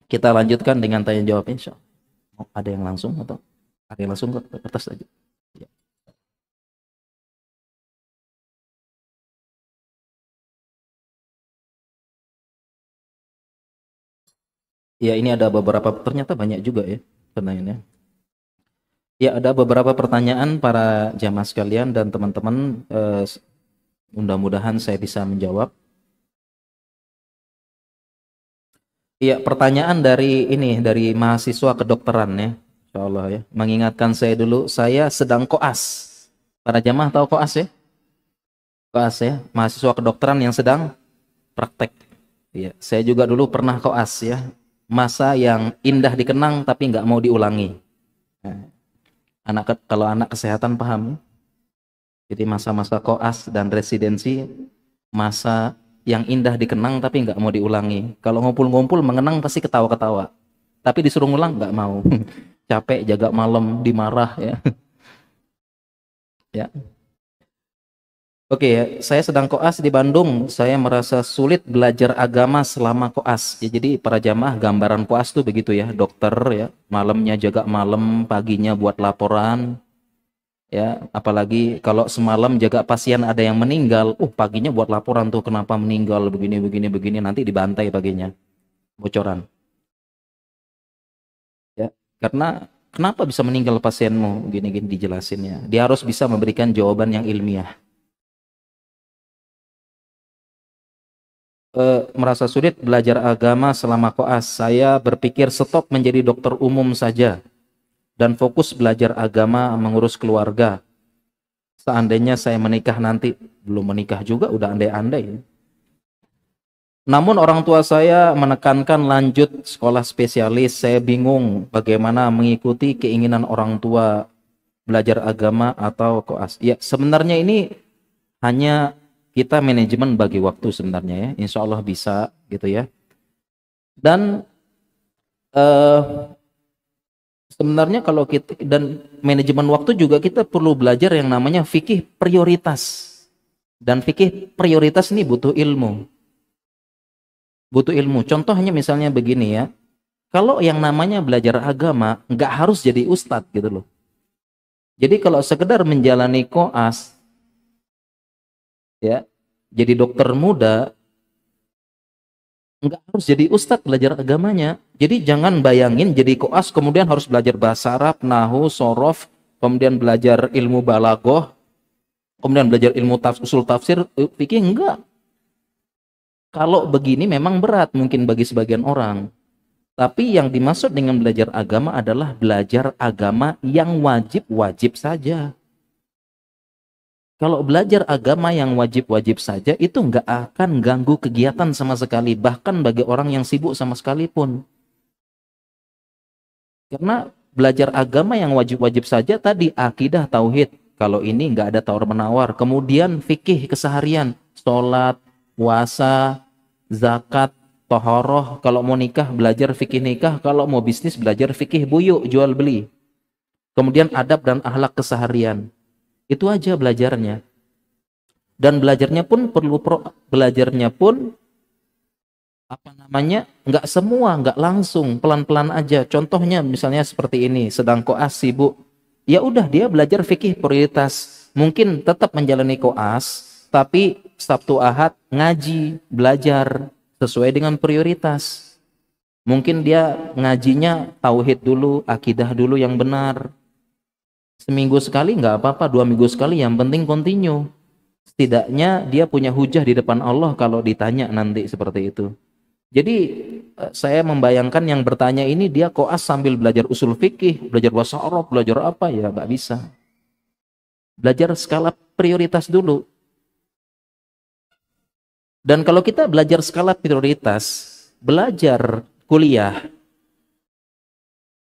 kita lanjutkan dengan tanya jawab insyaallah. Oh, ada yang langsung atau ada yang langsung ke atas aja. Ya. Ya, ini ada beberapa, ternyata banyak juga ya pertanyaannya. Ya, ada beberapa pertanyaan para jamaah sekalian dan teman-teman, mudah-mudahan saya bisa menjawab. Iya, pertanyaan dari mahasiswa kedokteran ya, insyaallah ya. Mengingatkan saya dulu, saya sedang koas. Para jamaah tahu koas ya? Koas ya, mahasiswa kedokteran yang sedang praktek. Iya, saya juga dulu pernah koas ya. Masa yang indah dikenang tapi nggak mau diulangi. Nah, kalau anak kesehatan paham. Jadi masa-masa koas dan residensi, masa yang indah dikenang tapi nggak mau diulangi. Kalau ngumpul-ngumpul mengenang pasti ketawa-ketawa. Tapi disuruh ngulang nggak mau. Capek jaga malam, dimarah ya. Ya. Oke ya, saya sedang koas di Bandung. Saya merasa sulit belajar agama selama koas. Ya, jadi para jamaah gambaran koas tuh begitu ya, dokter ya, malamnya jaga malam, paginya buat laporan. Ya, apalagi kalau semalam jaga pasien ada yang meninggal, paginya buat laporan tuh kenapa meninggal begini nanti dibantai paginya. Bocoran. Ya, karena kenapa bisa meninggal pasienmu gini-gini dijelasinnya. Dia harus bisa memberikan jawaban yang ilmiah. Merasa sulit belajar agama selama koas. Saya berpikir stop menjadi dokter umum saja dan fokus belajar agama, mengurus keluarga. Seandainya saya menikah nanti, belum menikah juga udah andai-andai. Namun orang tua saya menekankan lanjut sekolah spesialis. Saya bingung bagaimana mengikuti keinginan orang tua, belajar agama atau koas. Ya, sebenarnya ini hanya kita manajemen bagi waktu sebenarnya ya. Insya Allah bisa gitu ya. Dan eh, sebenarnya kalau kita dan manajemen waktu juga kita perlu belajar yang namanya fikih prioritas. Dan fikih prioritas ini butuh ilmu. Butuh ilmu. Contohnya misalnya begini ya. Kalau yang namanya belajar agama nggak harus jadi ustadz gitu loh. Jadi kalau sekedar menjalani koas ya, jadi dokter muda nggak harus jadi ustadz belajar agamanya. Jadi jangan bayangin jadi koas kemudian harus belajar bahasa Arab, nahu, sorof, kemudian belajar ilmu balagoh, kemudian belajar ilmu usul tafsir, fikih enggak. Kalau begini memang berat mungkin bagi sebagian orang. Tapi yang dimaksud dengan belajar agama adalah belajar agama yang wajib-wajib saja. Kalau belajar agama yang wajib-wajib saja itu nggak akan ganggu kegiatan sama sekali. Bahkan bagi orang yang sibuk sama sekalipun. Karena belajar agama yang wajib-wajib saja tadi akidah, tauhid. Kalau ini nggak ada tawar-menawar. Kemudian fikih keseharian. Sholat, puasa, zakat, tohoroh. Kalau mau nikah belajar fikih nikah. Kalau mau bisnis belajar fikih buyuk, jual beli. Kemudian adab dan akhlak keseharian. Itu aja belajarnya. Dan belajarnya pun apa namanya, nggak semua, nggak langsung, pelan-pelan aja. Contohnya misalnya seperti ini, sedang koas sibuk, ya udah dia belajar fikih prioritas. Mungkin tetap menjalani koas, tapi Sabtu Ahad ngaji, belajar sesuai dengan prioritas. Mungkin dia ngajinya tauhid dulu, akidah dulu yang benar. Seminggu sekali nggak apa-apa, 2 minggu sekali, yang penting continue. Setidaknya dia punya hujah di depan Allah kalau ditanya nanti seperti itu. Jadi saya membayangkan yang bertanya ini dia koas sambil belajar usul fikih, belajar bahasa Arab, belajar apa, ya nggak bisa. Belajar skala prioritas dulu. Dan kalau kita belajar skala prioritas, belajar kuliah,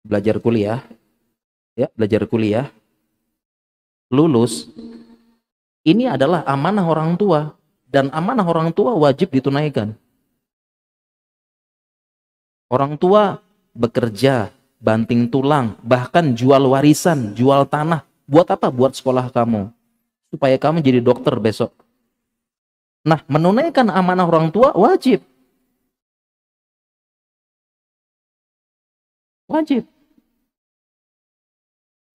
belajar kuliah, ya belajar kuliah, lulus, ini adalah amanah orang tua. Dan amanah orang tua wajib ditunaikan. Orang tua bekerja, banting tulang, bahkan jual warisan, jual tanah. Buat apa? Buat sekolah kamu. Supaya kamu jadi dokter besok. Nah, menunaikan amanah orang tua wajib. Wajib.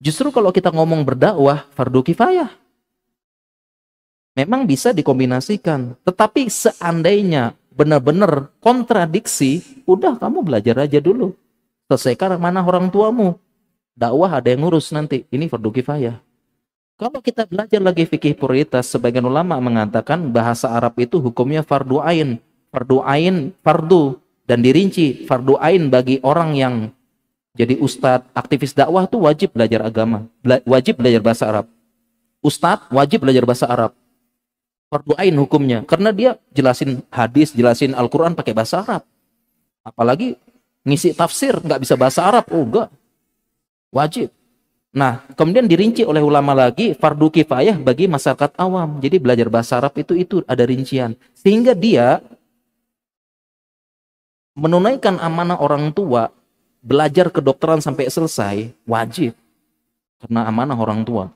Justru kalau kita ngomong berdakwah, fardu kifayah. Memang bisa dikombinasikan. Tetapi seandainya benar-benar kontradiksi, udah kamu belajar aja dulu. Selesaikan amanah orang tuamu. Dakwah ada yang ngurus nanti. Ini fardu kifayah. Kalau kita belajar lagi fikih prioritas, sebagian ulama mengatakan bahasa Arab itu hukumnya fardu ain. Fardu ain, fardu. Dan dirinci, fardu ain bagi orang yang jadi ustadz, aktivis dakwah itu wajib belajar agama. Wajib belajar bahasa Arab. Ustadz wajib belajar bahasa Arab. Fardu ain hukumnya. Karena dia jelasin hadis, jelasin Al-Quran pakai bahasa Arab. Apalagi ngisi tafsir, nggak bisa bahasa Arab. Oh enggak, wajib. Nah, kemudian dirinci oleh ulama lagi fardu kifayah bagi masyarakat awam. Jadi belajar bahasa Arab itu ada rincian. Sehingga dia menunaikan amanah orang tua, belajar kedokteran sampai selesai, wajib. Karena amanah orang tua.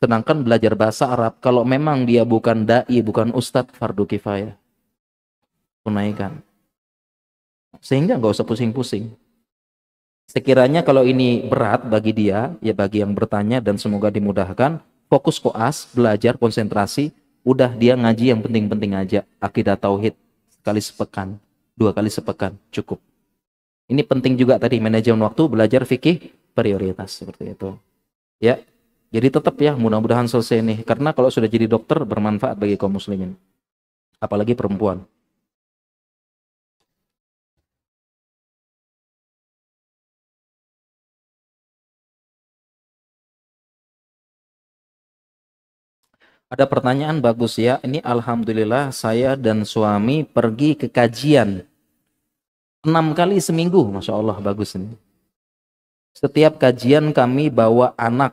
Sedangkan belajar bahasa Arab, kalau memang dia bukan dai, bukan ustadz, fardu kifayah. Tunaikan. Sehingga nggak usah pusing-pusing. Sekiranya kalau ini berat bagi dia, ya bagi yang bertanya dan semoga dimudahkan, fokus koas, belajar, konsentrasi, udah dia ngaji yang penting-penting aja, akidah tauhid, sekali sepekan, 2 kali sepekan, cukup. Ini penting juga tadi, manajemen waktu, belajar fikih, prioritas, seperti itu. Ya, jadi tetap ya, mudah-mudahan selesai nih, karena kalau sudah jadi dokter, bermanfaat bagi kaum muslimin, apalagi perempuan. Ada pertanyaan bagus ya. Ini alhamdulillah saya dan suami pergi ke kajian 6 kali seminggu. Masya Allah bagus ini. Setiap kajian kami bawa anak,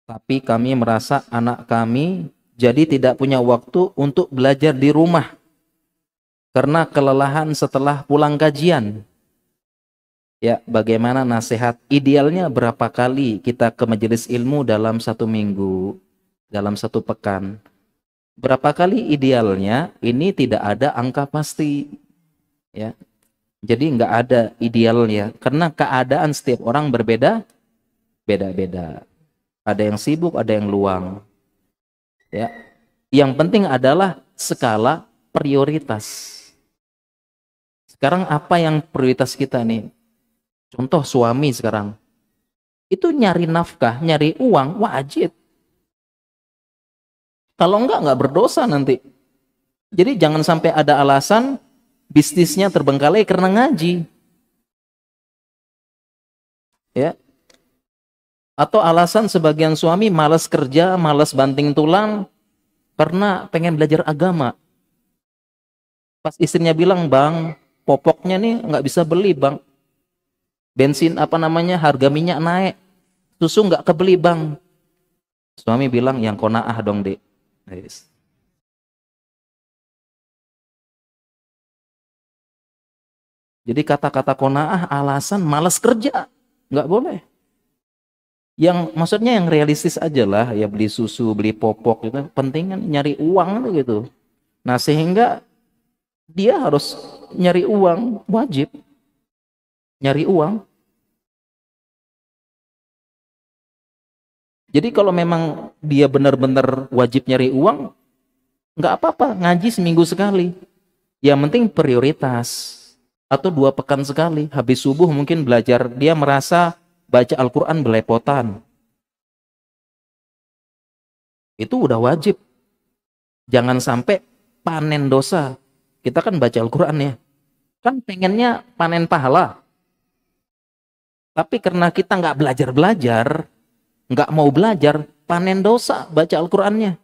tapi kami merasa anak kami jadi tidak punya waktu untuk belajar di rumah karena kelelahan setelah pulang kajian. Ya, bagaimana nasihat? Idealnya berapa kali kita ke majelis ilmu dalam 1 minggu, dalam 1 pekan? Berapa kali idealnya? Ini tidak ada angka pasti, ya. Jadi nggak ada idealnya, karena keadaan setiap orang berbeda, beda-beda. Ada yang sibuk, ada yang luang, ya. Yang penting adalah skala prioritas. Sekarang apa yang prioritas kita nih? Contoh suami sekarang, itu nyari nafkah, nyari uang, wajib. Kalau nggak berdosa nanti. Jadi jangan sampai ada alasan bisnisnya terbengkalai karena ngaji. Ya. Atau alasan sebagian suami malas kerja, malas banting tulang karena pengen belajar agama. Pas istrinya bilang, "Bang, popoknya nih nggak bisa beli, Bang. Bensin apa namanya, harga minyak naik. Susu nggak kebeli, Bang." Suami bilang, "Yang konaah dong, Dek." Yes. Jadi kata-kata konaah alasan malas kerja. Nggak boleh. Yang maksudnya yang realistis aja lah, ya beli susu, beli popok gitu. Penting kan nyari uang gitu. Nah, sehingga dia harus nyari uang, wajib nyari uang. Jadi kalau memang dia benar-benar wajib nyari uang, nggak apa-apa, ngaji seminggu sekali. Yang penting prioritas. Atau 2 pekan sekali. Habis subuh mungkin belajar, dia merasa baca Al-Quran belepotan. Itu udah wajib. Jangan sampai panen dosa. Kita kan baca Al-Quran ya. Kan pengennya panen pahala. Tapi karena kita nggak belajar-belajar, nggak mau belajar, panen dosa baca Al-Qurannya.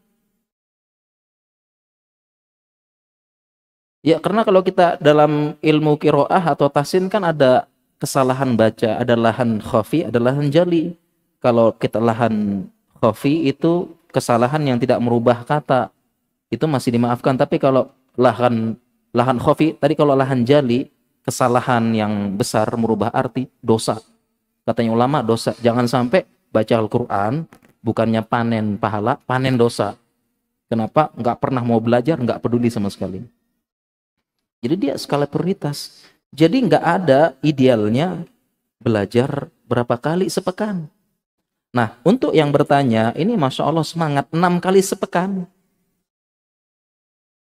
Ya karena kalau kita dalam ilmu kiroah atau tahsin kan ada kesalahan baca, ada lahan khafi, ada lahan jali. Kalau kita lahan khafi itu kesalahan yang tidak merubah kata, itu masih dimaafkan. Tapi kalau lahan lahan khafi, tadi kalau lahan jali, kesalahan yang besar merubah arti, dosa. Katanya ulama dosa. Jangan sampai baca Al-Quran bukannya panen pahala, panen dosa. Kenapa? Nggak pernah mau belajar, nggak peduli sama sekali. Jadi dia skala prioritas. Jadi nggak ada idealnya belajar berapa kali sepekan. Nah, untuk yang bertanya, ini Masya Allah semangat 6 kali sepekan.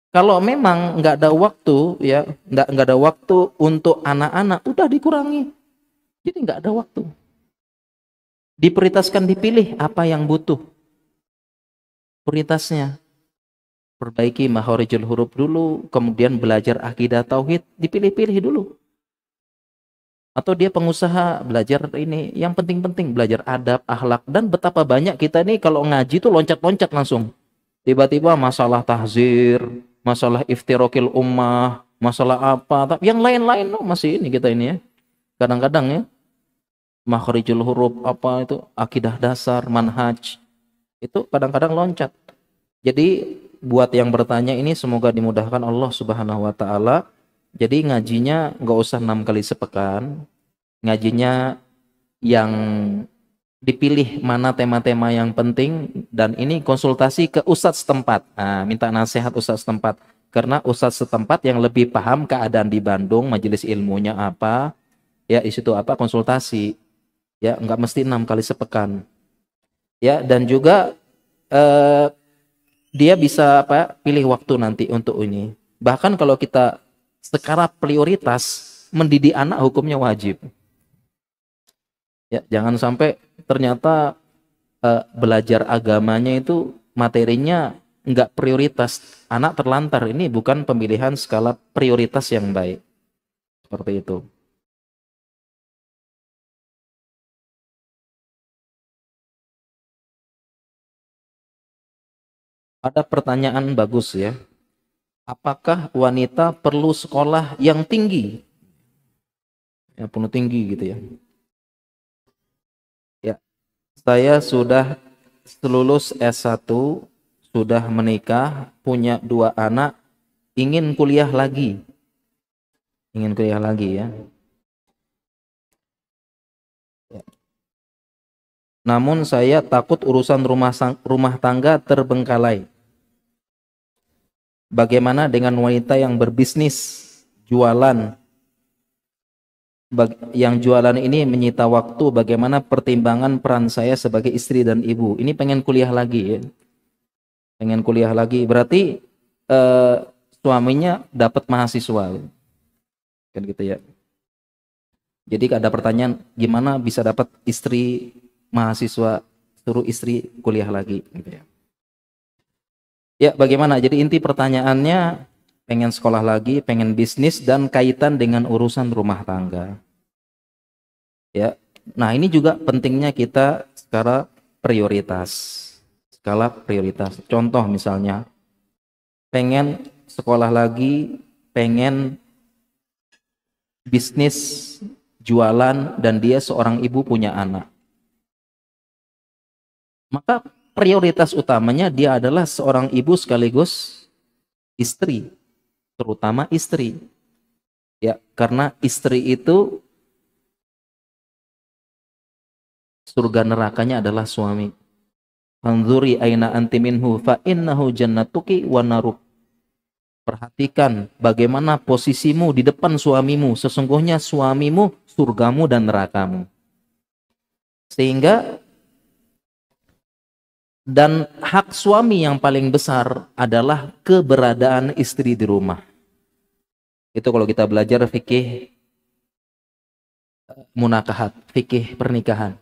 Kalau memang nggak ada waktu, ya nggak ada waktu untuk anak-anak, udah dikurangi. Jadi nggak ada waktu. Diprioritaskan, dipilih apa yang butuh. Prioritasnya. Perbaiki makharijul huruf dulu, kemudian belajar akidah tauhid, dipilih-pilih dulu. Atau dia pengusaha, belajar ini, yang penting-penting belajar adab, akhlak, dan betapa banyak kita nih kalau ngaji tuh loncat-loncat langsung. Tiba-tiba masalah tahzir, masalah iftirokil ummah, masalah apa, yang lain-lain loh masih ini kita ini ya. Kadang-kadang ya, makharijul huruf apa itu, akidah dasar, manhaj, itu kadang-kadang loncat. Jadi buat yang bertanya ini semoga dimudahkan Allah Subhanahu wa taala. Jadi ngajinya nggak usah 6 kali sepekan. Ngajinya yang dipilih mana tema-tema yang penting, dan ini konsultasi ke ustadz setempat. Nah, minta nasihat ustadz setempat karena ustadz setempat yang lebih paham keadaan di Bandung, majelis ilmunya apa, ya di situ apa konsultasi. Ya, nggak mesti 6 kali sepekan. Ya, dan juga dia bisa apa pilih waktu nanti untuk ini. Bahkan kalau kita secara prioritas mendidik anak hukumnya wajib. Ya, jangan sampai ternyata belajar agamanya itu materinya nggak prioritas. Anak terlantar, ini bukan pemilihan skala prioritas yang baik. Seperti itu. Ada pertanyaan bagus ya. Apakah wanita perlu sekolah yang tinggi? Yang penuh tinggi gitu ya. Ya, saya sudah lulus S1, sudah menikah, punya 2 anak, ingin kuliah lagi. Ingin kuliah lagi ya. Namun saya takut urusan rumah tangga terbengkalai. Bagaimana dengan wanita yang berbisnis, jualan? Yang jualan ini menyita waktu, bagaimana pertimbangan peran saya sebagai istri dan ibu? Ini pengen kuliah lagi ya. Pengen kuliah lagi, berarti suaminya dapat mahasiswa. Kan gitu ya. Jadi ada pertanyaan, gimana bisa dapat istri mahasiswa, suruh istri kuliah lagi gitu ya. Ya, bagaimana? Jadi inti pertanyaannya pengen sekolah lagi, pengen bisnis dan kaitan dengan urusan rumah tangga. Ya. Nah, ini juga pentingnya kita skala prioritas. Skala prioritas. Contoh misalnya pengen sekolah lagi, pengen bisnis, jualan, dan dia seorang ibu punya anak. Maka prioritas utamanya dia adalah seorang ibu sekaligus istri, terutama istri. Ya, karena istri itu surga nerakanya adalah suami. Anzuri aina anti minhu fa innahu jannatuki wa naruk. Perhatikan bagaimana posisimu di depan suamimu, sesungguhnya suamimu surgamu dan nerakamu. Sehingga dan hak suami yang paling besar adalah keberadaan istri di rumah. Itu kalau kita belajar fikih munakahat, fikih pernikahan.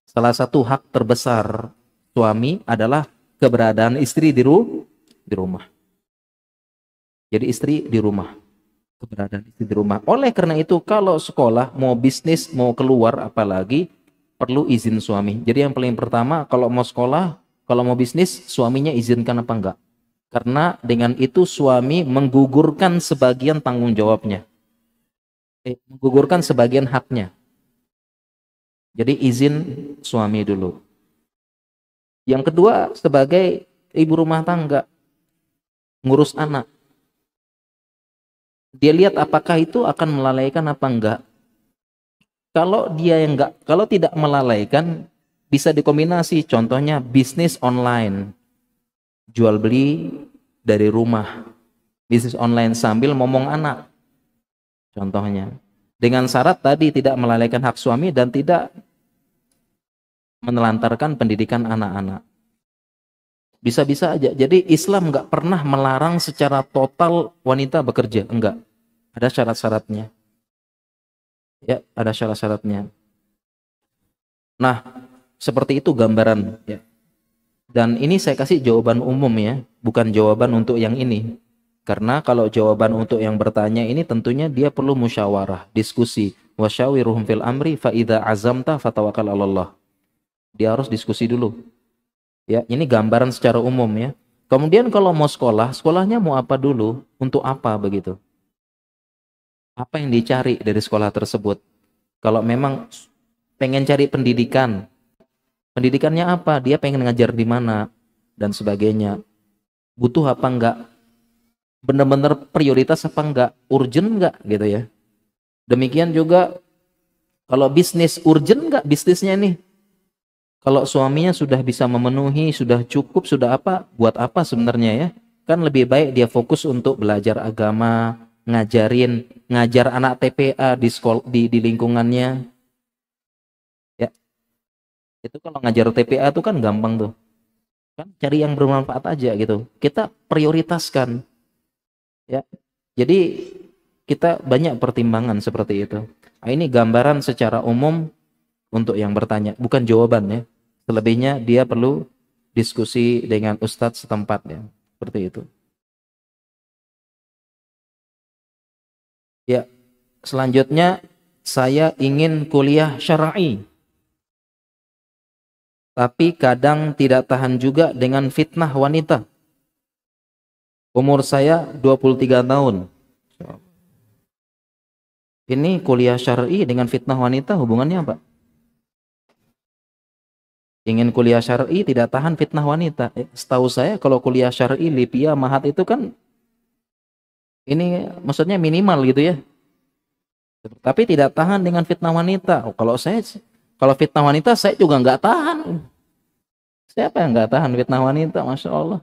Salah satu hak terbesar suami adalah keberadaan istri di rumah. Jadi istri di rumah, keberadaan istri di rumah. Oleh karena itu kalau sekolah, mau bisnis, mau keluar apalagi perlu izin suami. Jadi yang paling pertama kalau mau sekolah, kalau mau bisnis, suaminya izinkan apa enggak? Karena dengan itu suami menggugurkan sebagian tanggung jawabnya. Menggugurkan sebagian haknya. Jadi izin suami dulu. Yang kedua, sebagai ibu rumah tangga, ngurus anak. Dia lihat apakah itu akan melalaikan apa enggak. Kalau dia yang enggak, kalau tidak melalaikan, bisa dikombinasi, contohnya bisnis online, jual beli dari rumah, bisnis online sambil ngomong anak, contohnya. Dengan syarat tadi tidak melalaikan hak suami dan tidak menelantarkan pendidikan anak-anak. Bisa-bisa aja. Jadi Islam nggak pernah melarang secara total wanita bekerja, enggak. Ada syarat-syaratnya. Ya, ada syarat-syaratnya. Nah, seperti itu gambaran ya. Dan ini saya kasih jawaban umum ya, bukan jawaban untuk yang ini. Karena kalau jawaban untuk yang bertanya ini tentunya dia perlu musyawarah, diskusi. Wasyawiruhum fil amri fa idza azamta fatawakkal 'alallah. Dia harus diskusi dulu. Ya, ini gambaran secara umum ya. Kemudian kalau mau sekolah, sekolahnya mau apa dulu? Untuk apa begitu? Apa yang dicari dari sekolah tersebut? Kalau memang pengen cari pendidikan, pendidikannya apa? Dia pengen ngajar di mana dan sebagainya. Butuh apa enggak? Benar-benar prioritas apa enggak? Urgent enggak gitu ya. Demikian juga kalau bisnis, urgent enggak bisnisnya nih? Kalau suaminya sudah bisa memenuhi, sudah cukup, sudah apa? Buat apa sebenarnya ya? Kan lebih baik dia fokus untuk belajar agama, ngajar anak TPA di sekolah di lingkungannya. Ya. Itu kalau ngajar TPA itu kan gampang tuh. Kan cari yang bermanfaat aja gitu. Kita prioritaskan. Ya. Jadi kita banyak pertimbangan seperti itu. Nah, ini gambaran secara umum untuk yang bertanya, bukan jawaban ya. Selebihnya dia perlu diskusi dengan ustadz setempat ya. Seperti itu. Ya, selanjutnya saya ingin kuliah syar'i. Tapi kadang tidak tahan juga dengan fitnah wanita. Umur saya 23 tahun. Ini kuliah syar'i dengan fitnah wanita hubungannya apa? Ingin kuliah syar'i tidak tahan fitnah wanita. Setahu saya kalau kuliah syar'i, Lipia, Mahat itu kan ini maksudnya minimal gitu ya. Tapi tidak tahan dengan fitnah wanita. Oh, kalau fitnah wanita saya juga nggak tahan. Siapa yang nggak tahan fitnah wanita? Masya Allah.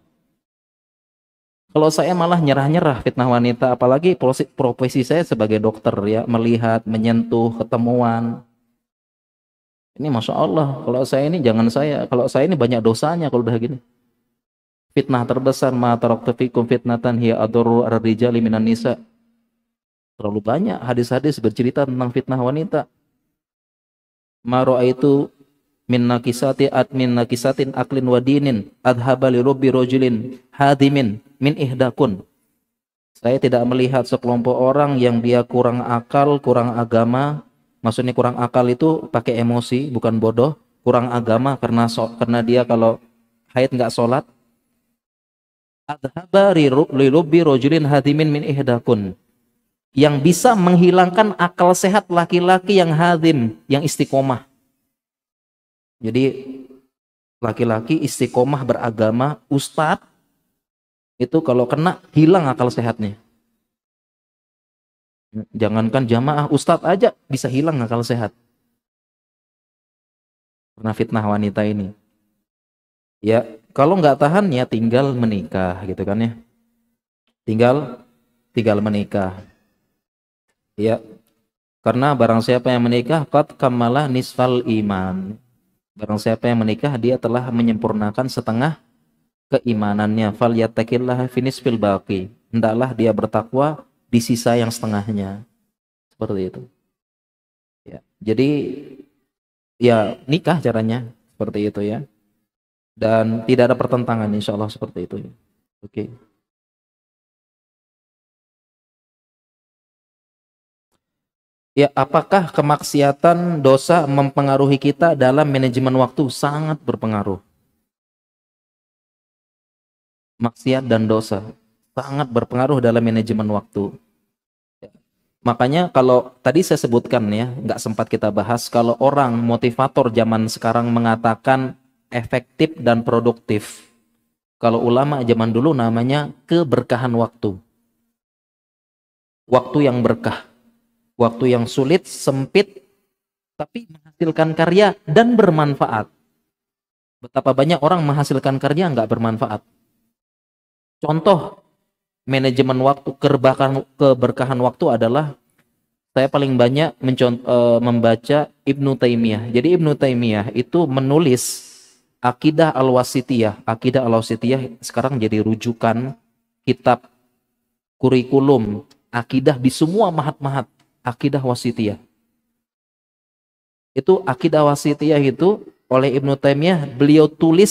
Kalau saya malah nyerah-nyerah fitnah wanita, apalagi profesi saya sebagai dokter ya, melihat, menyentuh, ketemuan. Ini Masya Allah, kalau saya ini jangan kalau saya ini banyak dosanya kalau udah gini. Fitnah terbesar, ma taraktu fikum fitnatan hiya adurru ar-rijali minan nisa. Terlalu banyak hadis-hadis bercerita tentang fitnah wanita. Ma ra'aitu min nakisatin aklin wa dinin adhaba li rubbi rajulin hadimin min ihdakun. Saya tidak melihat sekelompok orang yang dia kurang akal, kurang agama. Maksudnya kurang akal itu pakai emosi, bukan bodoh. Kurang agama karena dia kalau haid nggak sholat. Adhaba li rubbi rajulin hadimin min ihdakun. Yang bisa menghilangkan akal sehat laki-laki yang hadim, yang istiqomah. Jadi laki-laki istiqomah beragama, ustadz, itu kalau kena hilang akal sehatnya. Jangankan jamaah, ustadz aja bisa hilang akal sehat. Karena fitnah wanita ini. Ya, kalau nggak tahan ya tinggal menikah gitu kan ya. Tinggal menikah. Ya, karena barang siapa yang menikah qad kamala nisfal iman. Barang siapa yang menikah dia telah menyempurnakan setengah keimanannya. Fal yattaqillaha fi nisfil baqi. Hendaklah dia bertakwa di sisa yang setengahnya. Seperti itu. Ya. Jadi ya nikah caranya seperti itu ya. Dan tidak ada pertentangan insya Allah seperti itu ya. Oke. Ya, apakah kemaksiatan dosa mempengaruhi kita dalam manajemen waktu? Sangat berpengaruh. Maksiat dan dosa sangat berpengaruh dalam manajemen waktu. Makanya kalau tadi saya sebutkan ya, nggak sempat kita bahas, kalau orang motivator zaman sekarang mengatakan efektif dan produktif. Kalau ulama zaman dulu namanya keberkahan waktu. Waktu yang berkah. Waktu yang sulit, sempit, tapi menghasilkan karya dan bermanfaat. Betapa banyak orang menghasilkan karya nggak bermanfaat. Contoh manajemen waktu, keberkahan waktu adalah saya paling banyak membaca Ibnu Taimiyah. Jadi Ibnu Taimiyah itu menulis Aqidah Al-Wasithiyah. Aqidah Al-Wasithiyah sekarang jadi rujukan kitab kurikulum akidah di semua mahat-mahat. Aqidah Wasithiyah. Itu Aqidah Wasithiyah itu oleh Ibnu Taimiyah beliau tulis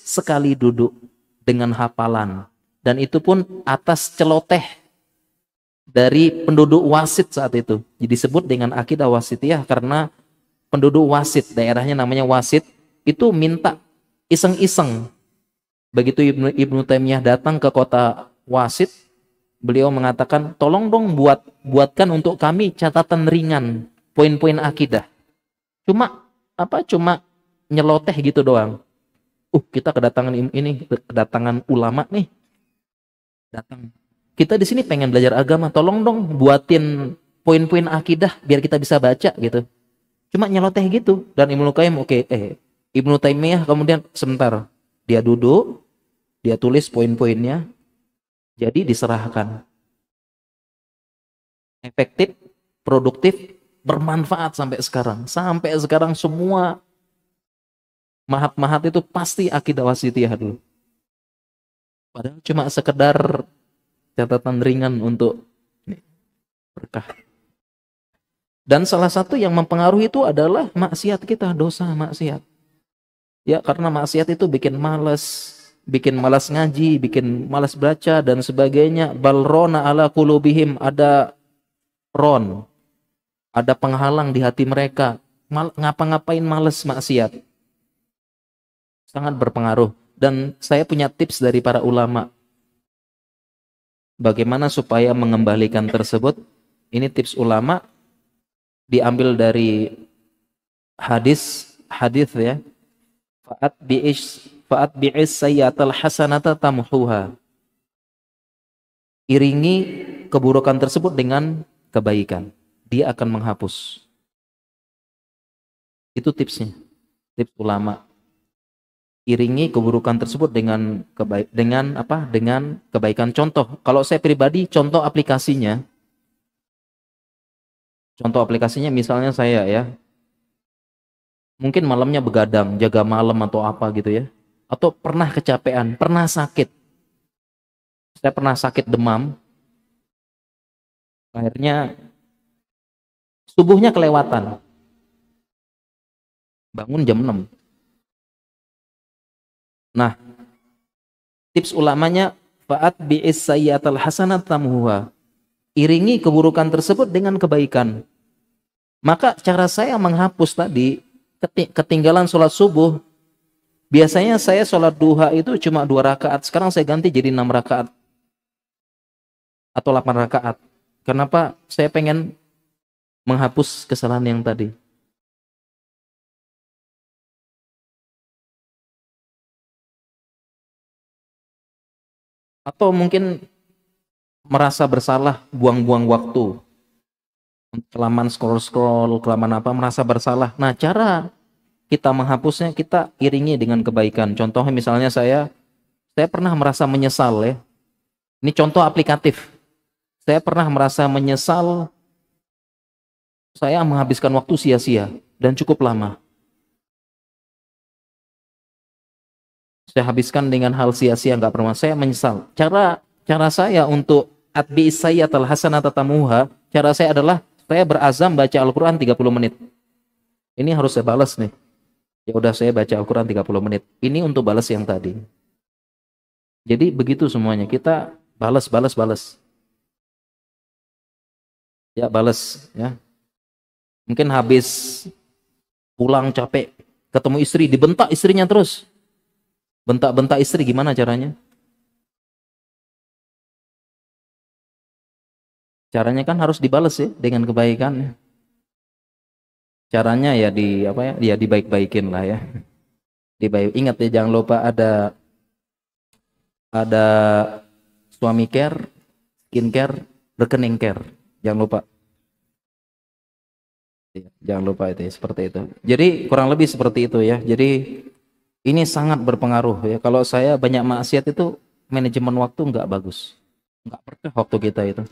sekali duduk dengan hafalan. Dan itu pun atas celoteh dari penduduk Wasit saat itu. Jadi disebut dengan Aqidah Wasithiyah karena penduduk Wasit, daerahnya namanya Wasit, itu minta iseng-iseng. Begitu Ibnu Taimiyah datang ke kota Wasit, beliau mengatakan, tolong dong buatkan untuk kami catatan ringan, poin-poin akidah. Cuma nyeloteh gitu doang. Kita kedatangan ulama nih. Datang. Kita di sini pengen belajar agama, tolong dong buatin poin-poin akidah biar kita bisa baca gitu. Cuma nyeloteh gitu. Dan Ibnu Qayyim Ibnu Taimiyah kemudian sebentar, dia duduk, dia tulis poin-poinnya, jadi diserahkan. Efektif, produktif, bermanfaat sampai sekarang. Sampai sekarang semua mahat-mahat itu pasti Aqidah Wasithiyah dulu. Padahal cuma sekedar catatan ringan untuk berkah. Dan salah satu yang mempengaruhi itu adalah maksiat kita, dosa maksiat. Ya, karena maksiat itu bikin malas ngaji, bikin malas baca dan sebagainya. Balrona ala qulubihim, ada penghalang di hati mereka. Ngapa-ngapain malas maksiat. Sangat berpengaruh. Dan saya punya tips dari para ulama. Bagaimana supaya mengembalikan tersebut? Ini tips ulama diambil dari hadis ya. Fa'at bi'is sayyatal hasanata tamhuha. Iringi keburukan tersebut dengan kebaikan. Dia akan menghapus. Itu tipsnya. Tips ulama. Iringi keburukan tersebut dengan kebaikan. Contoh, kalau saya pribadi, contoh aplikasinya misalnya saya ya, mungkin malamnya begadang, jaga malam atau apa gitu ya, atau pernah kecapean, pernah sakit. Saya pernah sakit demam, akhirnya subuhnya kelewatan, bangun jam 6. Nah, tips ulamanya fa'at bi'is sayyatal hasanat tamhuha. Iringi keburukan tersebut dengan kebaikan. Maka cara saya menghapus tadi ketinggalan sholat subuh. Biasanya saya sholat duha itu cuma 2 rakaat. Sekarang saya ganti jadi 6 rakaat atau 8 rakaat. Kenapa? Saya pengen menghapus kesalahan yang tadi. Atau mungkin merasa bersalah, buang-buang waktu, kelamaan scroll, kelamaan apa, merasa bersalah. Nah, cara kita menghapusnya, kita iringi dengan kebaikan. Contohnya misalnya saya pernah merasa menyesal ya. Ini contoh aplikatif. Saya pernah merasa menyesal, saya menghabiskan waktu sia-sia dan cukup lama. Saya habiskan dengan hal sia-sia, nggak bermanfaat. Saya menyesal. Cara saya untuk atbi sayyatal hasanata tamuha, cara saya adalah saya berazam baca Al-Quran 30 menit. Ini harus saya balas nih. Ya udah, saya baca Al-Quran 30 menit. Ini untuk balas yang tadi. Jadi begitu semuanya. Kita balas. Ya balas ya. Mungkin habis pulang capek, ketemu istri, dibentak istrinya terus. Bentak-bentak istri, gimana caranya? Caranya kan harus dibalas ya dengan kebaikan. Caranya ya dibaik-baikin lah ya. Ingat ya, jangan lupa ada suami care, skincare, rekening care. Jangan lupa. Jangan lupa itu ya, seperti itu. Jadi kurang lebih seperti itu ya. Jadi ini sangat berpengaruh ya. Kalau saya banyak maksiat itu manajemen waktu nggak bagus, nggak berkah waktu kita itu,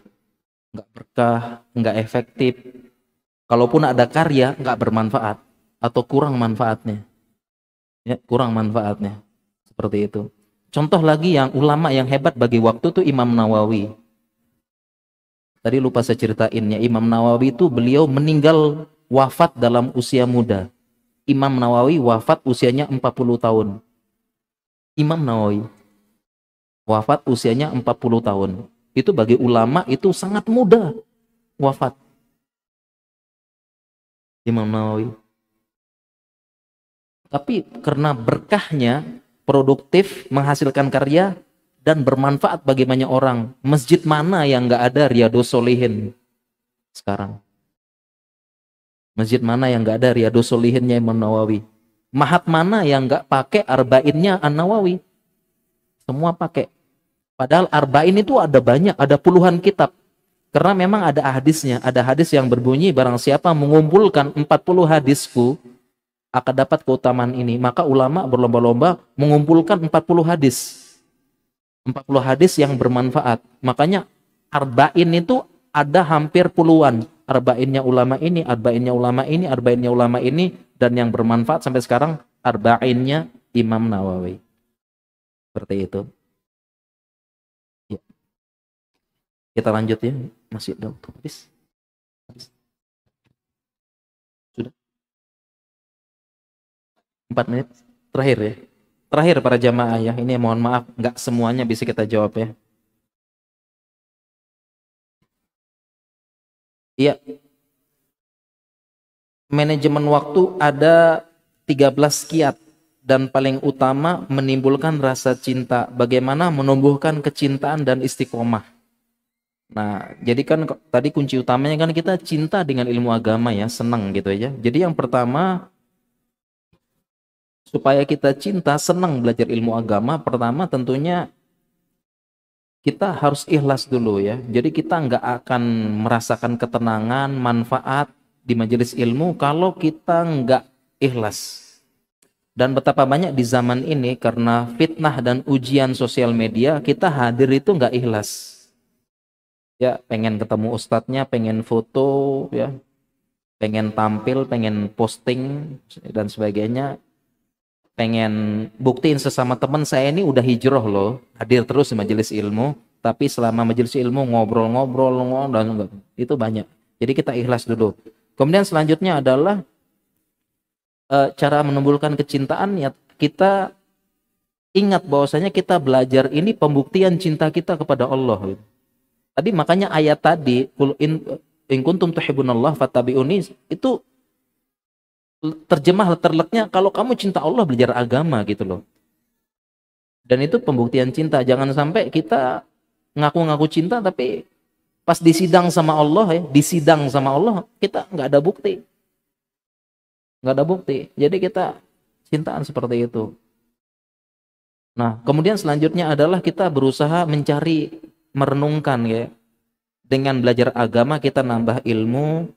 nggak berkah, nggak efektif. Kalaupun ada karya nggak bermanfaat atau kurang manfaatnya, ya kurang manfaatnya seperti itu. Contoh lagi yang ulama yang hebat bagi waktu tuh Imam Nawawi. Tadi lupa saya ceritainnya, Imam Nawawi itu beliau meninggal wafat dalam usia muda. Imam Nawawi wafat usianya 40 tahun. Imam Nawawi wafat usianya 40 tahun. Itu bagi ulama itu sangat muda wafat. Imam Nawawi. Tapi karena berkahnya, produktif, menghasilkan karya, dan bermanfaat bagi banyak orang. Masjid mana yang nggak ada Riyadhus Sholihin sekarang? Masjid mana yang nggak ada Riyadhus Sholihinnya Imam Nawawi? Mahat mana yang nggak pakai Arba'innya An-Nawawi? Semua pakai. Padahal Arba'in itu ada banyak, ada puluhan kitab. Karena memang ada hadisnya. Ada hadis yang berbunyi, barang siapa mengumpulkan 40 hadisku, akan dapat keutamaan ini. Maka ulama berlomba-lomba mengumpulkan 40 hadis. 40 hadis yang bermanfaat. Makanya Arba'in itu ada hampir puluhan. Arba'innya ulama ini, Arba'innya ulama ini, Arba'innya ulama ini, dan yang bermanfaat sampai sekarang Arba'innya Imam Nawawi. Seperti itu. Ya. Kita lanjut ya. Masih ada waktu. Habis. Sudah. 4 menit terakhir ya. Terakhir para jamaah ya. Ini mohon maaf, nggak semuanya bisa kita jawab ya. Iya. Manajemen waktu ada 13 kiat dan paling utama menimbulkan rasa cinta. Bagaimana menumbuhkan kecintaan dan istiqomah. Nah, jadi kan tadi kunci utamanya kan kita cinta dengan ilmu agama ya, senang gitu aja. Jadi yang pertama supaya kita cinta, senang belajar ilmu agama, pertama tentunya kita harus ikhlas dulu ya. Jadi kita nggak akan merasakan ketenangan, manfaat di majelis ilmu kalau kita nggak ikhlas. Dan betapa banyak di zaman ini karena fitnah dan ujian sosial media, kita hadir itu nggak ikhlas. Ya, pengen ketemu ustadznya, pengen foto, ya, pengen tampil, pengen posting dan sebagainya, pengen buktiin sesama teman saya ini udah hijrah loh, hadir terus di majelis ilmu, tapi selama majelis ilmu ngobrol-ngobrol dan itu banyak. Jadi kita ikhlas dulu. Kemudian selanjutnya adalah cara menumbuhkan kecintaan ya, kita ingat bahwasanya kita belajar ini pembuktian cinta kita kepada Allah. Tadi makanya ayat tadi qul in kuntum tuhibbunallah fattabi'uni itu terjemah terleknya kalau kamu cinta Allah belajar agama gitu loh. Dan itu pembuktian cinta. Jangan sampai kita ngaku-ngaku cinta tapi pas disidang sama Allah ya, disidang sama Allah kita nggak ada bukti. Nggak ada bukti. Jadi kita cintaan seperti itu. Nah, kemudian selanjutnya adalah kita berusaha mencari, merenungkan ya. Dengan belajar agama kita nambah ilmu,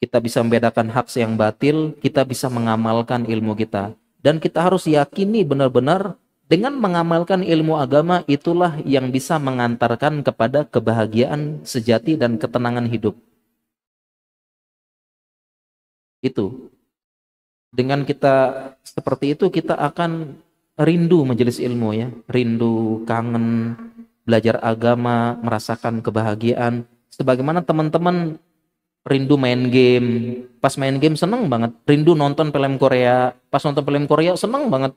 kita bisa membedakan hak yang batil, kita bisa mengamalkan ilmu kita. Dan kita harus yakini benar-benar dengan mengamalkan ilmu agama itulah yang bisa mengantarkan kepada kebahagiaan sejati dan ketenangan hidup. Itu. Dengan kita seperti itu kita akan rindu majelis ilmu ya, rindu, kangen, belajar agama, merasakan kebahagiaan. Sebagaimana teman-teman rindu main game, pas main game seneng banget, rindu nonton film Korea, pas nonton film Korea seneng banget.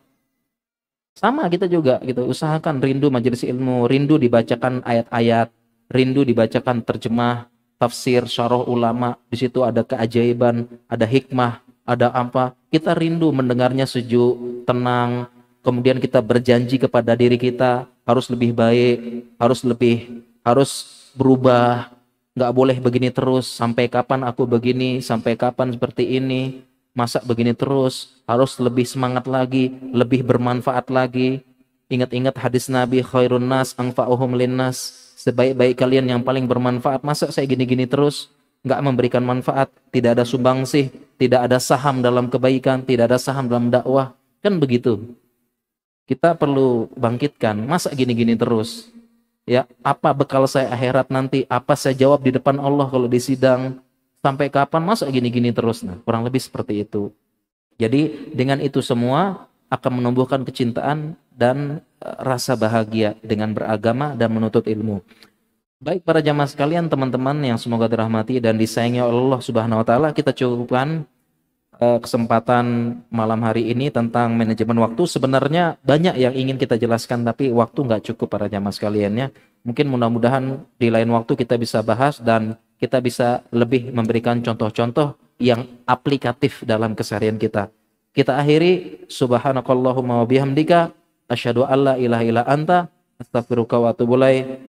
Sama kita juga gitu, usahakan rindu majelis ilmu, rindu dibacakan ayat-ayat, rindu dibacakan terjemah, tafsir, syarah ulama, di situ ada keajaiban, ada hikmah, ada apa. Kita rindu mendengarnya sejuk, tenang, kemudian kita berjanji kepada diri kita harus lebih baik, harus berubah, nggak boleh begini terus, sampai kapan aku begini, sampai kapan seperti ini, masa begini terus, harus lebih semangat lagi, lebih bermanfaat lagi. Ingat-ingat hadis Nabi, khairun nas anfa'uhum linnas, sebaik-baik kalian yang paling bermanfaat. Masa saya gini-gini terus, nggak memberikan manfaat, tidak ada sumbangsih, tidak ada saham dalam kebaikan, tidak ada saham dalam dakwah, kan begitu. Kita perlu bangkitkan, masa gini-gini terus? Ya, apa bekal saya akhirat nanti? Apa saya jawab di depan Allah kalau di sidang? Sampai kapan masa gini-gini terus? Nah, kurang lebih seperti itu. Jadi dengan itu semua akan menumbuhkan kecintaan dan rasa bahagia dengan beragama dan menuntut ilmu. Baik para jamaah sekalian, teman-teman yang semoga dirahmati dan disayangi oleh Allah Subhanahu wa taala, kita cukupkan kesempatan malam hari ini tentang manajemen waktu. Sebenarnya banyak yang ingin kita jelaskan tapi waktu nggak cukup para jamaah sekaliannya. Mungkin mudah-mudahan di lain waktu kita bisa bahas dan kita bisa lebih memberikan contoh-contoh yang aplikatif dalam keseharian kita. Kita akhiri, subhanakallahumma wa bihamdika asyhadu alla ilaha illa anta astaghfiruka wa atubu ilaik.